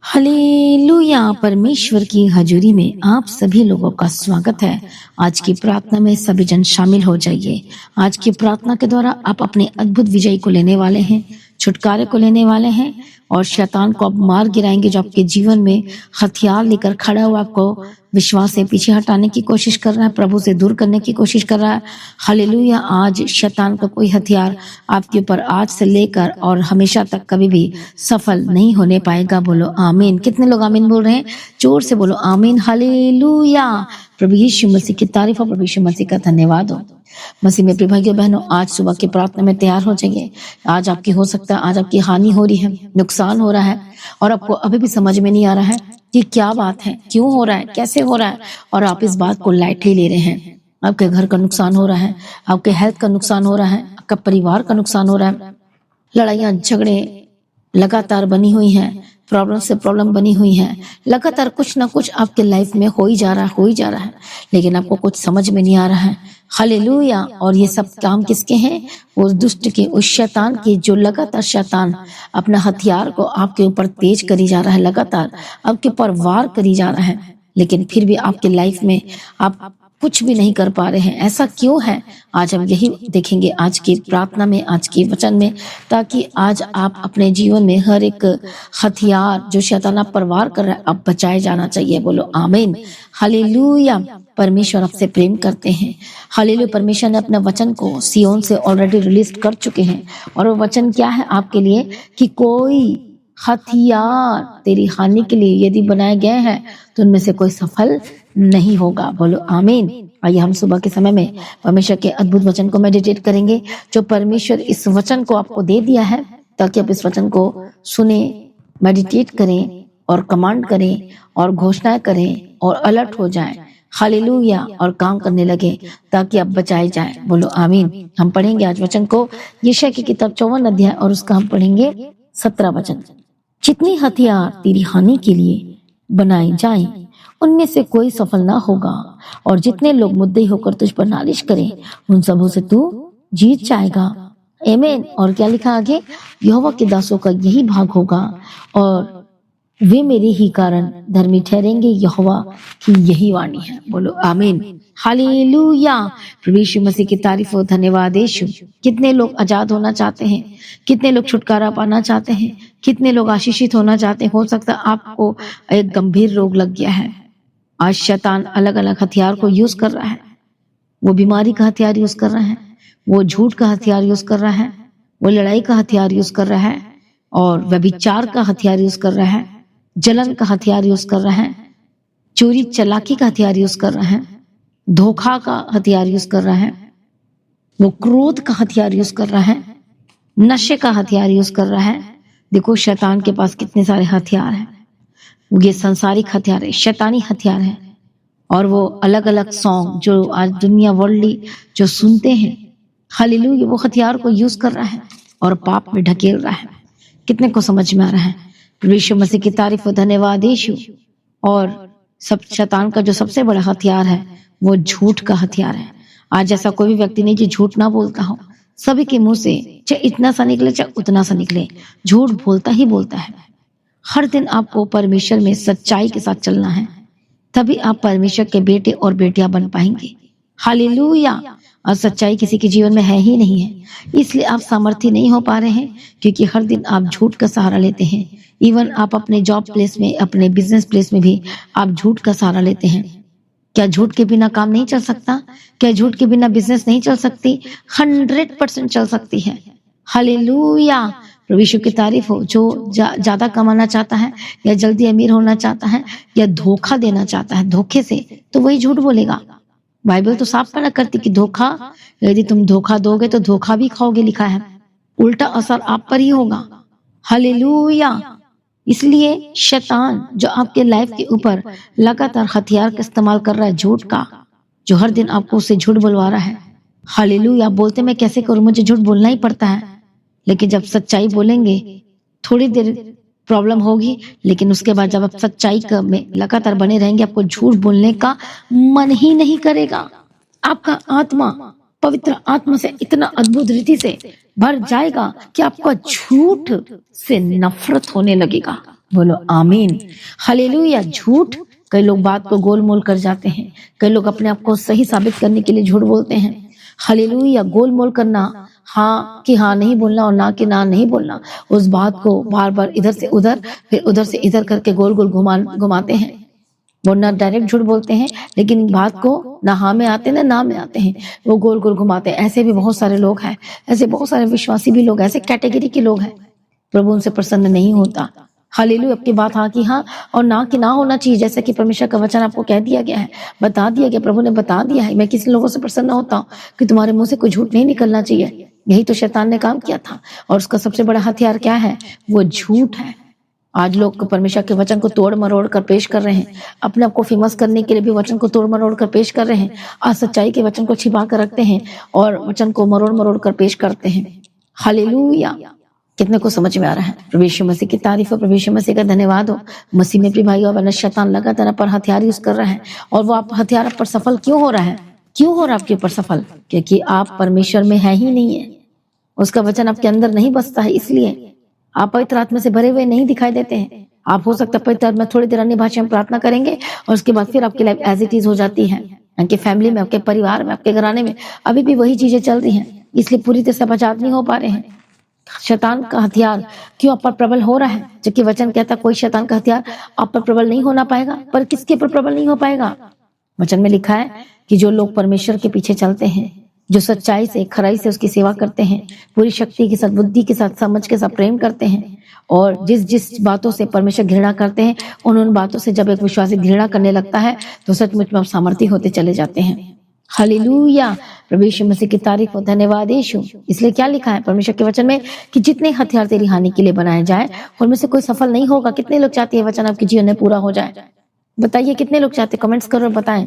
Hallelujah. परमेश्वर की हजूरी में आप सभी लोगों का स्वागत है। आज की प्रार्थना में सभी जन शामिल हो जाइए। आज की प्रार्थना के द्वारा आप अपने अद्भुत विजय को लेने वाले हैं, छुटकारे को लेने वाले हैं और शैतान को आप मार गिराएंगे जो आपके जीवन में हथियार लेकर खड़ा हुआ आपको विश्वास से पीछे हटाने की कोशिश कर रहा है, प्रभु से दूर करने की कोशिश कर रहा है। हालेलुया। आज शैतान का कोई हथियार आपके ऊपर आज से लेकर और हमेशा तक कभी भी सफल नहीं होने पाएगा। बोलो आमीन। कितने लोग आमीन बोल रहे हैं? जोर से बोलो आमीन। हालेलुया। प्रभु यीशु मसीह की तारीफ और प्रभु यीशु मसीह का धन्यवाद हो। मसीह में प्रिय भाइयों बहनों, आज सुबह की प्रार्थना में तैयार हो जाइए। आज आपकी हो सकता है आज आपकी हानि हो रही है, नुकसान हो रहा है और आपको अभी भी समझ में नहीं आ रहा है कि क्या बात है, क्यों हो रहा है, कैसे हो रहा है, और आप इस बात को लाइटली ले रहे हैं। आपके घर का नुकसान हो रहा है, आपके हेल्थ का नुकसान हो रहा है, आपका परिवार का नुकसान हो रहा है, लड़ाइयां झगड़े लगातार बनी हुई हैं, प्रॉब्लम से प्रॉब्लम बनी हुई है, लगातार कुछ ना कुछ आपके लाइफ में हो ही जा रहा है, लेकिन आपको कुछ समझ में नहीं आ रहा है। हालेलुया। और ये सब काम किसके हैं? उस दुष्ट के, उस शैतान के, जो लगातार शैतान अपना हथियार को आपके ऊपर तेज करी जा रहा है, लगातार आपके ऊपर वार करी जा रहा है, लेकिन फिर भी आपके लाइफ में आप कुछ भी नहीं कर पा रहे हैं। ऐसा क्यों है? आज हम यही देखेंगे आज की प्रार्थना में, आज के वचन में, ताकि आज आप अपने जीवन में हर एक हथियार जो शैतान आप पर वार कर रहा है, आप बचाए जाना चाहिए। बोलो आमीन। हालेलुया। परमेश्वर आपसे प्रेम करते हैं। हालेलुया। परमेश्वर ने अपने वचन को सियोन से ऑलरेडी रिलीज कर चुके हैं और वो वचन क्या है आपके लिए? कि कोई हथियार तेरी हानि के लिए यदि बनाए गए हैं तो उनमें से कोई सफल नहीं होगा। बोलो आमीन। आइए हम सुबह के समय में परमेश्वर के अद्भुत वचन को मेडिटेट करेंगे, जो परमेश्वर इस वचन को आपको दे दिया है, ताकि आप इस वचन को सुने, मेडिटेट करें और कमांड करें और घोषणाएं करें और अलर्ट हो जाएं। हालेलुया। और काम करने लगे ताकि आप बचाए जाएं। बोलो आमीन। हम पढ़ेंगे आज वचन को, यशायाह की किताब 54 अध्याय और उसका हम पढ़ेंगे 17 वचन। जितनी हथियार तेरी हानि के लिए बनाए जाएं उनमें से कोई सफल ना होगा, और जितने लोग मुद्दे होकर तुझ पर नालिश करें उन सबों से तू जीत जाएगा। आमीन। और क्या लिखा आगे? यहोवा के दासों का यही भाग होगा और वे मेरे ही कारण धर्मी ठहरेंगे, यहोवा की यही वाणी है। बोलो आमीन। हालेलुया। प्रभु यीशु मसीह की तारीफ हो, धन्यवाद यीशु। कितने लोग आजाद होना चाहते हैं, कितने लोग छुटकारा पाना चाहते हैं, कितने लोग आशीषित होना चाहते हैं। हो सकता है आपको एक गंभीर रोग लग गया है। आज शैतान अलग अलग हथियार को यूज कर रहा है। वो बीमारी का हथियार यूज कर रहा है, वो झूठ का हथियार यूज कर रहा है, वो लड़ाई का हथियार यूज कर रहा है, और व्यभिचार का हथियार यूज कर रहा है, जलन का हथियार यूज कर रहा है, चोरी चालाकी का हथियार यूज कर रहा है, धोखा का हथियार यूज कर रहा है, वो क्रोध का हथियार यूज कर रहा है, नशे का हथियार यूज कर रहा है। देखो शैतान के पास कितने सारे हथियार हैं। ये संसारिक हथियार है, शैतानी हथियार है, और वो अलग अलग सॉन्ग जो आज दुनिया वर्ल्डली जो सुनते हैं, हालेलुया, वो हथियार को यूज कर रहा है और पाप में ढकेल रहा है। कितने को समझ में आ रहा है? यीशु मसीह की तारीफ और धन्यवाद यीशु। और सब शैतान का जो सबसे बड़ा हथियार है वो झूठ का हथियार है। आज ऐसा कोई भी व्यक्ति नहीं जो झूठ ना बोलता हो। सभी के मुंह से चाहे इतना सा निकले चाहे उतना सा निकले, झूठ बोलता ही बोलता है। हर दिन आपको परमेश्वर में सच्चाई के साथ चलना है, तभी आप परमेश्वर के बेटे और बेटियां बन पाएंगे। हालेलुया। और सच्चाई किसी के जीवन में है ही नहीं है, इसलिए आप सामर्थ्य नहीं हो पा रहे हैं, क्योंकि हर दिन आप झूठ का सहारा लेते हैं। इवन आप अपने जॉब प्लेस में, अपने बिजनेस प्लेस में भी आप झूठ का सहारा लेते हैं। क्या झूठ के बिना काम नहीं चल सकता? क्या झूठ के बिना बिजनेस नहीं चल सकती? 100% चल सकती है। हालेलुया। प्रभु यीशु की तारीफ हो। जो ज्यादा कमाना चाहता है या जल्दी अमीर होना चाहता है या धोखा देना चाहता है धोखे से, तो वही झूठ बोलेगा। बाइबल तो साफ मना करती कि धोखा, यदि तुम धोखा दोगे तो धोखा भी खाओगे, लिखा है। उल्टा असर आप पर ही होगा। हालेलुया। इसलिए शैतान जो आपके लाइफ के ऊपर लगातार हथियार का इस्तेमाल कर रहा है, झूठ का, जो हर दिन आपको उससे झूठ बोलवा रहा है। हालेलुया। बोलते मैं कैसे करूं, मुझे झूठ बोलना ही पड़ता है। लेकिन जब सच्चाई बोलेंगे थोड़ी देर प्रॉब्लम होगी, लेकिन उसके बाद जब आप सच्चाई में लगातार बने रहेंगे, आपको झूठ बोलने का मन ही नहीं करेगा। आपका आत्मा पवित्र आत्मा से इतना अद्भुत रीति से भर जाएगा कि आपको झूठ से नफरत होने लगेगा। बोलो आमीन। हालेलुया। झूठ, कई लोग बात को गोल मोल कर जाते हैं। कई लोग अपने आप को सही साबित करने के लिए झूठ बोलते हैं। हालेलुया। गोल मोल करना, हाँ कि हाँ नहीं बोलना और ना कि ना नहीं बोलना। उस बात को बार बार इधर से उधर फिर उधर से इधर करके गोल गोल घुमाते हैं। वो ना डायरेक्ट झूठ बोलते हैं, लेकिन बात को ना हाँ में आते हैं ना में आते हैं, वो गोल गोल घुमाते हैं। ऐसे भी बहुत सारे लोग हैं, ऐसे बहुत सारे विश्वासी भी लोग, ऐसे कैटेगरी के लोग हैं। प्रभु उनसे प्रसन्न नहीं होता। हालेलुया। आपकी बात हाँ की हाँ और ना कि ना होना चाहिए, जैसे कि परमेश्वर का वचन आपको कह दिया गया है, बता दिया गया, प्रभु ने बता दिया है। मैं किसी लोगों से प्रसन्न होता हूँ कि तुम्हारे मुंह से कोई झूठ नहीं निकलना चाहिए। यही तो शैतान ने काम किया था, और उसका सबसे बड़ा हथियार क्या है? वो झूठ है। आज लोग परमेश्वर के वचन को तोड़ मरोड़ कर पेश कर रहे हैं। अपने आप को फेमस करने के लिए भी वचन को तोड़ मरोड़ कर पेश कर रहे हैं। आज सच्चाई के वचन को छिपा कर रखते हैं और वचन को मरोड़ मरोड़ कर पेश करते हैं। हालेलुया। कितने को समझ में आ रहा है? प्रभु यीशु मसीह की तारीफ हो, प्रभु यीशु मसीह का धन्यवाद हो। मसीह में प्रिय भाइयों, वरना शैतान लगातार आप पर हथियार यूज कर रहा है, और वो आप हथियार पर सफल क्यों हो रहा है? क्यों हो रहा है आपके ऊपर सफल? क्योंकि आप परमेश्वर में है ही नहीं है, उसका वचन आपके अंदर नहीं बसता है। इसलिए आप पवित्र आत्मा से भरे हुए नहीं दिखाई देते हैं। आप हो सकता है पवित्र आत्मा थोड़ी देर अन्य भाषा में प्रार्थना करेंगे और उसके बाद फिर आपकी लाइफ एज इट इज हो जाती है। आपके फैमिली में, आपके परिवार में, आपके घराने में अभी भी वही चीजें चल रही हैं, इसलिए पूरी तरह से आप आजाद नहीं हो पा रहे हैं। शैतान का हथियार क्यों आप पर प्रबल हो रहा है? जबकि वचन कहता कोई शैतान का हथियार आप पर प्रबल नहीं होना पाएगा। पर किसके पर प्रबल नहीं हो पाएगा? वचन में लिखा है कि जो लोग परमेश्वर के पीछे चलते हैं, जो सच्चाई से खराई से उसकी सेवा करते हैं, पूरी शक्ति के साथ, बुद्धि के साथ, समझ के साथ प्रेम करते हैं, और जिस जिस बातों से परमेश्वर घृणा करते हैं, उन बातों से जब एक विश्वासी घृणा करने लगता है तो सचमुच में आप सामर्थ्य होते चले जाते हैं। हालेलुया। प्रभु यीशु मसीह की तारीफ हो, धन्यवाद यीशु। इसलिए क्या लिखा है परमेश्वर के वचन में कि जितने हथियार तेरी हानि के लिए बनाए जाए, उनमें से कोई सफल नहीं होगा। कितने लोग चाहते हैं वचन आपके जीवन में पूरा हो जाए? बताइए कितने लोग चाहते हैं? कमेंट्स करो, बताएं।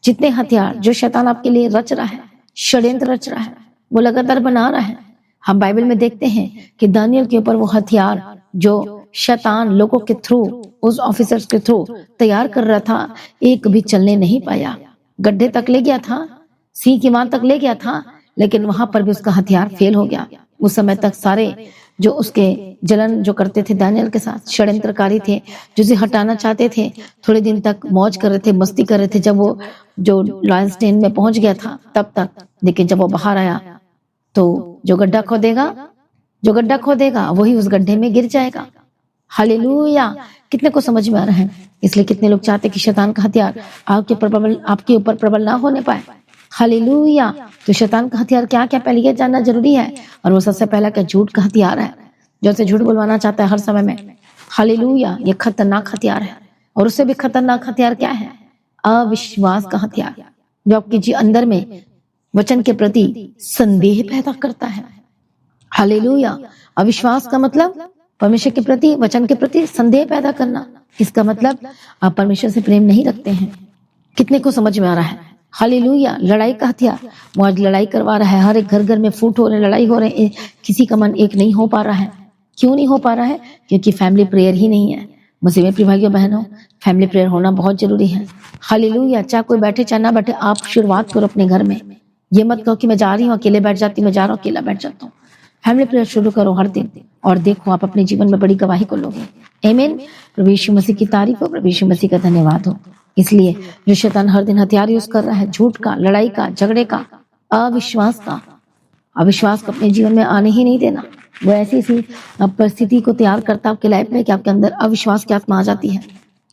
जितने हथियार जो शैतान आपके लिए रच रहा है, षड्यंत्र रच रहा है, वो लगातार बना रहा है। हम बाइबल में देखते हैं कि दानियल के ऊपर वो हथियार जो शैतान लोगों के थ्रू, उस ऑफिसर्स के थ्रू तैयार कर रहा था, एक भी चलने नहीं पाया। गड्ढे तक ले गया था, सी की मान तक ले गया था, लेकिन वहां पर भी उसका हथियार फेल हो गया। उस समय तक सारे जो उसके जलन जो करते थे दानियल के साथ, षड्यंत्रकारी थे, जिसे हटाना चाहते थे, थोड़े दिन तक मौज कर रहे थे, मस्ती कर रहे थे। जब वो जो लायंस डेन में पहुंच गया था तब तक, लेकिन जब वो बाहर आया तो जो गड्ढा खोदेगा वही उस गड्ढे में गिर जाएगा। हालेलुया। कितने को समझ में आ रहा है? इसलिए कितने लोग चाहते कि शैतान का हथियार आपके ऊपर प्रबल ना होने पाए। हालेलुया। तो शैतान का हथियार क्या क्या, पहले ये जानना जरूरी है। और वो सबसे पहला क्या? झूठ का हथियार है, जो से झूठ बुलवाना चाहता है हर समय में। हालेलुया। ये खतरनाक हथियार है। और उससे भी खतरनाक हथियार क्या है? अविश्वास का हथियार, जो आपके अंदर में वचन के प्रति संदेह पैदा करता है। हालेलुया। अविश्वास का मतलब परमेश्वर के प्रति, वचन के प्रति संदेह पैदा करना। इसका मतलब आप परमेश्वर से प्रेम नहीं रखते हैं। कितने को समझ में आ रहा है? हालेलुया। लड़ाई का हथियार, वो आज लड़ाई करवा रहा है। हर एक घर घर में फूट हो रहे, लड़ाई हो रहे, किसी का मन एक नहीं हो पा रहा है। क्यों नहीं हो पा रहा है? क्योंकि फैमिली प्रेयर ही नहीं है। मसीह में प्रिय भाइयों बहनों, फैमिली प्रेयर होना बहुत जरूरी है। हालेलुया। चाहे कोई बैठे चाहे ना बैठे, आप शुरुआत करो अपने घर में। ये मत कहो कि मैं जा रही हूँ अकेले बैठ जाती, मैं जा रहा हूँ अकेला बैठ जाता हूँ। फैमिली प्रेयर शुरू करो हर दिन, और देखो आप अपने जीवन में बड़ी गवाही को लोगे। आमीन। प्रभु यीशु मसीह की तारीफ हो, प्रभु यीशु मसीह का धन्यवाद हो। इसलिए जो शैतान हर दिन हथियार यूज कर रहा है, झूठ का, लड़ाई का, झगड़े का, अविश्वास का, अविश्वास को अपने जीवन में आने ही नहीं देना। वो ऐसी ऐसी परिस्थिति को तैयार करता है आपके लाइफ में कि आपके अंदर अविश्वास की आत्मा आ जाती है।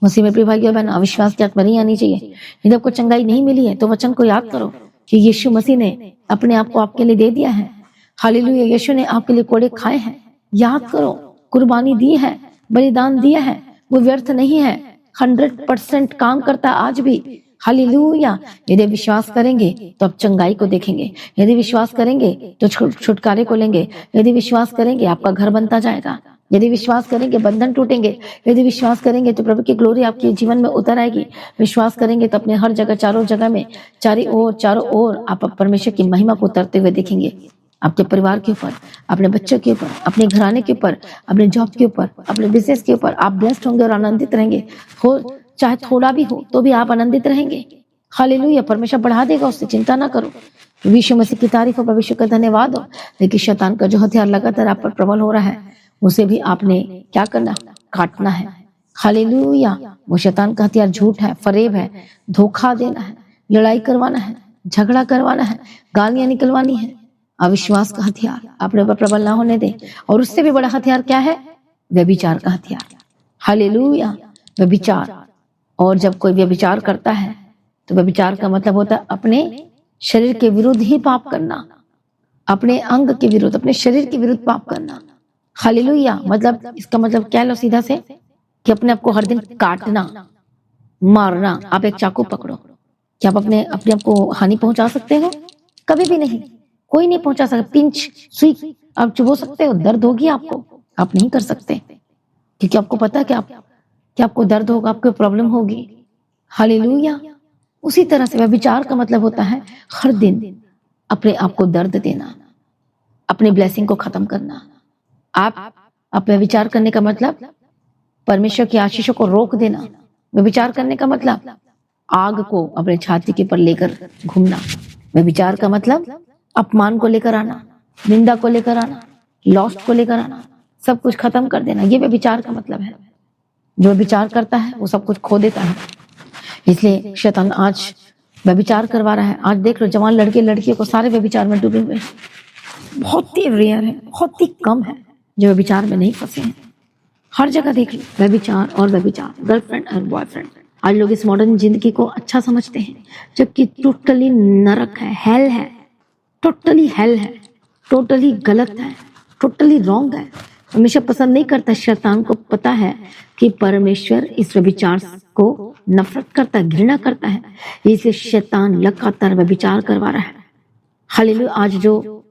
मसीह में प्रिय भाइयों बहन, अविश्वास की आत्मा नहीं आनी चाहिए। यदि आपको चंगाई नहीं मिली है तो वचन को याद करो कि यीशु मसीह ने अपने आप को आपके लिए दे दिया है। हालेलुया। यीशु ने आपके लिए कोड़े खाए हैं। याद करो, कुर्बानी दी है, बलिदान दिया है, वो व्यर्थ नहीं है, 100% काम करता है आज भी। हालेलुया। यदि विश्वास करेंगे तो आप चंगाई को देखेंगे। यदि विश्वास करेंगे तो छुटकारे को लेंगे। यदि विश्वास करेंगे आपका घर बनता जाएगा। यदि विश्वास करेंगे बंधन टूटेंगे। यदि विश्वास करेंगे तो प्रभु की ग्लोरी आपके जीवन में उतर आएगी। विश्वास करेंगे तो अपने हर जगह, चारों जगह में, चारों ओर आप परमेश्वर की महिमा को उतरते हुए देखेंगे। आपके परिवार के ऊपर, अपने बच्चों के ऊपर, अपने घराने के ऊपर, अपने जॉब के ऊपर, अपने बिजनेस के ऊपर आप ब्लेस्ड होंगे और आनंदित रहेंगे। हो चाहे थोड़ा भी हो तो भी आप आनंदित रहेंगे। हालेलुया। परमेश्वर बढ़ा देगा, उससे चिंता ना करो। यीशु मसीह की तारीफ हो, परमेश्वर का धन्यवाद हो। लेकिन शैतान का जो हथियार लगातार आप पर प्रबल हो रहा है, उसे भी आपने क्या करना, काटना है। हालेलुया। वो शैतान का हथियार झूठ है, फरेब है, धोखा देना है, लड़ाई करवाना है, झगड़ा करवाना है, गालियां निकलवानी है, अविश्वास का हथियार अपने ऊपर प्रबल ना होने दे। और उससे भी बड़ा हथियार क्या है, व्यभिचार का हथियार। हालेलुया। व्यभिचार, और जब कोई व्यभिचार करता है तो व्यभिचार का मतलब होता है अपने शरीर के विरुद्ध ही पाप करना, अपने अंग के विरुद्ध, अपने शरीर के विरुद्ध पाप करना। हालेलुया। मतलब इसका मतलब क्या लो सीधा से, कि अपने आप को हर दिन काटना, मारना। आप एक चाकू पकड़ो, क्या आप अपने अपने आप को हानि पहुंचा सकते हो? कभी भी नहीं, कोई नहीं पहुंचा सकता। पिंच, सुई आप चुभो सकते हो, दर्द होगी आपको? आप नहीं कर सकते, क्योंकि आपको पता है कि आपको दर्द होगा, आपको प्रॉब्लम होगी। हालेलुया। उसी तरह से व्यभिचार का मतलब होता है हर दिन अपने आप को दर्द देना, अपने ब्लेसिंग को खत्म करना। आप व्यभिचार करने का मतलब परमेश्वर की आशीषों को रोक देना। व्यभिचार करने का मतलब आग को अपने छाती के पर लेकर घूमना। व्यभिचार का मतलब अपमान को लेकर आना, निंदा को लेकर आना, लॉस्ट को लेकर आना, सब कुछ खत्म कर देना। ये व्यभिचार का मतलब है। जो व्यभिचार करता है वो सब कुछ खो देता है। इसलिए शैतान आज व्यभिचार करवा रहा है। आज देख लो, जवान लड़के लड़कियों को सारे व्यभिचार में डूबे हुए हैं। बहुत ही रेयर है, बहुत ही कम है जो व्यभिचार में नहीं फंसे हैं। हर जगह देख लो व्यभिचार और व्यभिचार, गर्लफ्रेंड और बॉयफ्रेंड। आज लोग इस मॉडर्न जिंदगी को अच्छा समझते हैं, जबकि टोटली नरक है, हेल है, टोटली हेल है, टोटली गलत है, टोटली रॉन्ग है। परमेश्वर पसंद नहीं करता। शैतान को पता है कि परमेश्वर इस व्यभिचार को नफरत करता है, घृणा करता है, इसलिए शैतान लगातार व्यभिचार करवा रहा है। हालेलुया। आज जो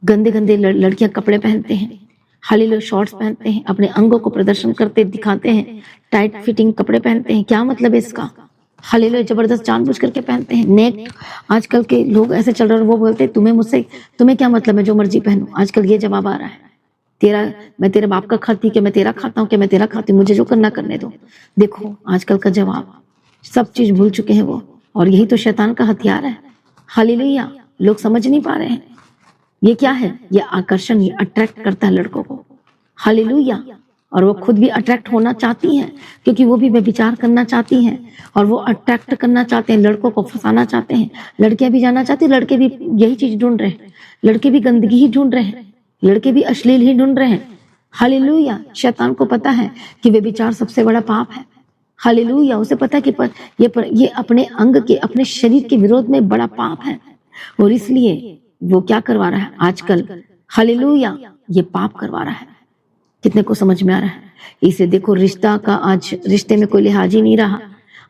गंदे गंदे लड़कियां कपड़े पहनते हैं, हालेलुया, शॉर्ट्स पहनते हैं, अपने अंगों को प्रदर्शन करते दिखाते हैं, टाइट फिटिंग कपड़े पहनते हैं, क्या मतलब है इसका? हालेलुया। जबरदस्त जानबूझ करके पहनते हैं। नेक, आजकल के लोग ऐसे चल रहे हैं, वो बोलते हैं तुम्हें क्या मतलब है जो मर्जी पहनूं। आजकल ये जवाब आ रहा है, मैं तेरे बाप का खाती, कि मैं तेरा खाता हूँ, कि मैं तेरा खाती हूँ, मुझे जो करना करने दो। देखो आजकल का जवाब, सब चीज भूल चुके हैं वो, और यही तो शैतान का हथियार है। हालेलुया। लोग समझ नहीं पा रहे हैं ये क्या है। ये आकर्षण, ये अट्रैक्ट करता है लड़कों को। हालेलुया। और वो खुद भी अट्रैक्ट होना चाहती हैं, क्योंकि वो भी व्यभिचार करना चाहती हैं, और वो अट्रैक्ट करना चाहते हैं, लड़कों को फंसाना चाहते हैं। लड़कियां भी जाना चाहती हैं, लड़के भी यही चीज ढूंढ रहे हैं, लड़के भी गंदगी ही ढूंढ रहे हैं, लड़के भी अश्लील ही ढूंढ रहे हैं। हालेलुया। शैतान को पता है कि व्यभिचार सबसे बड़ा पाप है। हालेलुया। उसे पता है कि ये अपने अंग के, अपने शरीर के विरोध में बड़ा पाप है, और इसलिए वो क्या करवा रहा है आजकल। हालेलुया। ये पाप करवा रहा है। कितने को समझ में आ रहा है? इसे देखो, रिश्ता का आज रिश्ते में कोई लिहाज ही नहीं रहा।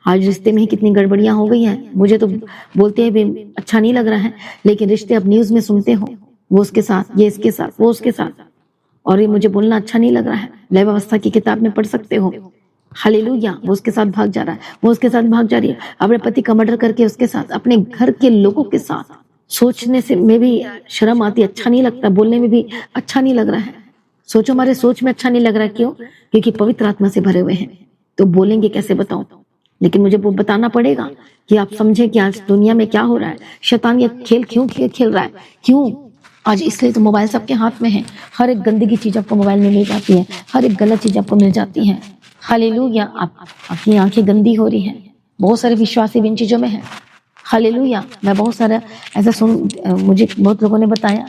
आज रिश्ते में ही कितनी गड़बड़ियां हो गई हैं। मुझे तो बोलते हैं भी अच्छा नहीं लग रहा है, लेकिन रिश्ते अब न्यूज में सुनते हो, वो उसके साथ, ये इसके साथ, वो उसके साथ, और ये मुझे बोलना अच्छा नहीं लग रहा है। लय व्यवस्था की किताब में पढ़ सकते हो। हालेलुया। वो उसके साथ भाग जा रहा है, वो उसके साथ भाग जा रही है, अपने पति का मर्डर करके उसके साथ, अपने घर के लोगों के साथ। सोचने से में भी शर्म आती, अच्छा नहीं लगता, बोलने में भी अच्छा नहीं लग रहा है। सोचो, हमारे सोच में अच्छा नहीं लग रहा। क्यों? क्योंकि पवित्र आत्मा से भरे हुए हैं, तो बोलेंगे कैसे बताओ। लेकिन मुझे वो बताना पड़ेगा कि आप समझे कि आज दुनिया में क्या हो रहा है। शैतान ये खेल क्यों खेल रहा है, क्यों? आज इसलिए तो मोबाइल सबके हाथ में है। हर एक गंदगी चीज आपको मोबाइल में मिल जाती है, हर एक गलत चीज आपको मिल जाती है। हालेलुया। आपकी आंखें गंदी हो रही हैं। बहुत सारे विश्वासी इन चीजों में है। हालेलुया। मैं बहुत सारा ऐसा मुझे बहुत लोगों ने बताया,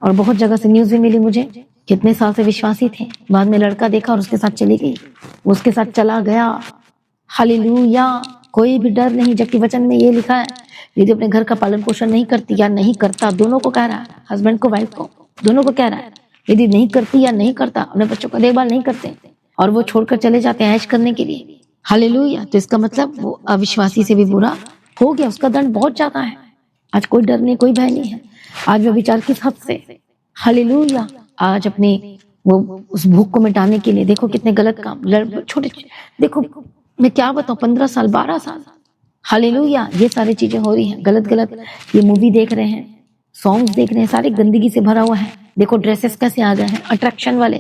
और बहुत जगह से न्यूज भी मिली मुझे। कितने साल से विश्वासी थे, बाद में लड़का देखा और उसके साथ चली गई, उसके साथ चला गया। हालेलुया। कोई भी डर नहीं, जबकि वचन में ये लिखा है, यदि अपने घर का पालन पोषण नहीं करती या नहीं करता, दोनों को कह रहा है, हस्बैंड को, वाइफ को, दोनों को कह रहा है, यदि नहीं करती या नहीं करता, अपने बच्चों का देखभाल नहीं करते, और वो छोड़कर चले जाते हैं ऐश करने के लिए। हालेलुया। तो इसका मतलब वो अविश्वासी से भी बुरा हो गया, उसका दंड बहुत ज्यादा है। आज कोई डर नहीं, कोई भय नहीं है। आज व्यभिचार किस हद से। हालेलुया। आज अपने वो उस भूख को मिटाने के लिए देखो कितने गलत काम, छोटे, देखो मैं क्या बताऊं, 15 साल, 12 साल। हालेलुया। ये सारी चीजें हो रही हैं, गलत गलत। ये मूवी देख रहे हैं, सॉन्ग्स देख रहे हैं, सारी गंदगी से भरा हुआ है। देखो ड्रेसेस कैसे आ गए हैं, अट्रैक्शन वाले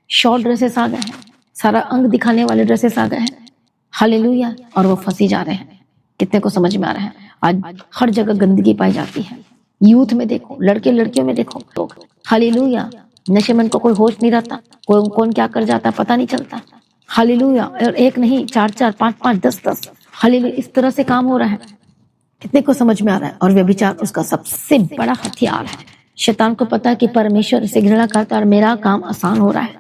शॉर्ट ड्रेसेस आ गए हैं, सारा अंग दिखाने वाले ड्रेसेस आ गए हैं। हालेलुया। और वो फंसी जा रहे हैं। कितने को समझ में आ रहा है? आज हर जगह गंदगी पाई जाती है। यूथ में देखो, लड़के लड़कियों में देखो, तो हालेलुया। नशे में उनको कोई होश नहीं रहता, कोई कौन क्या कर जाता पता नहीं चलता। हालेलुया। और एक नहीं, 4-4, 5-5, 10-10, हालेलुया, इस तरह से काम हो रहा है। कितने को समझ में आ रहा है? और व्यभिचार उसका सबसे बड़ा हथियार है। शैतान को पता है कि परमेश्वर से घृणा करता है और मेरा काम आसान हो रहा है।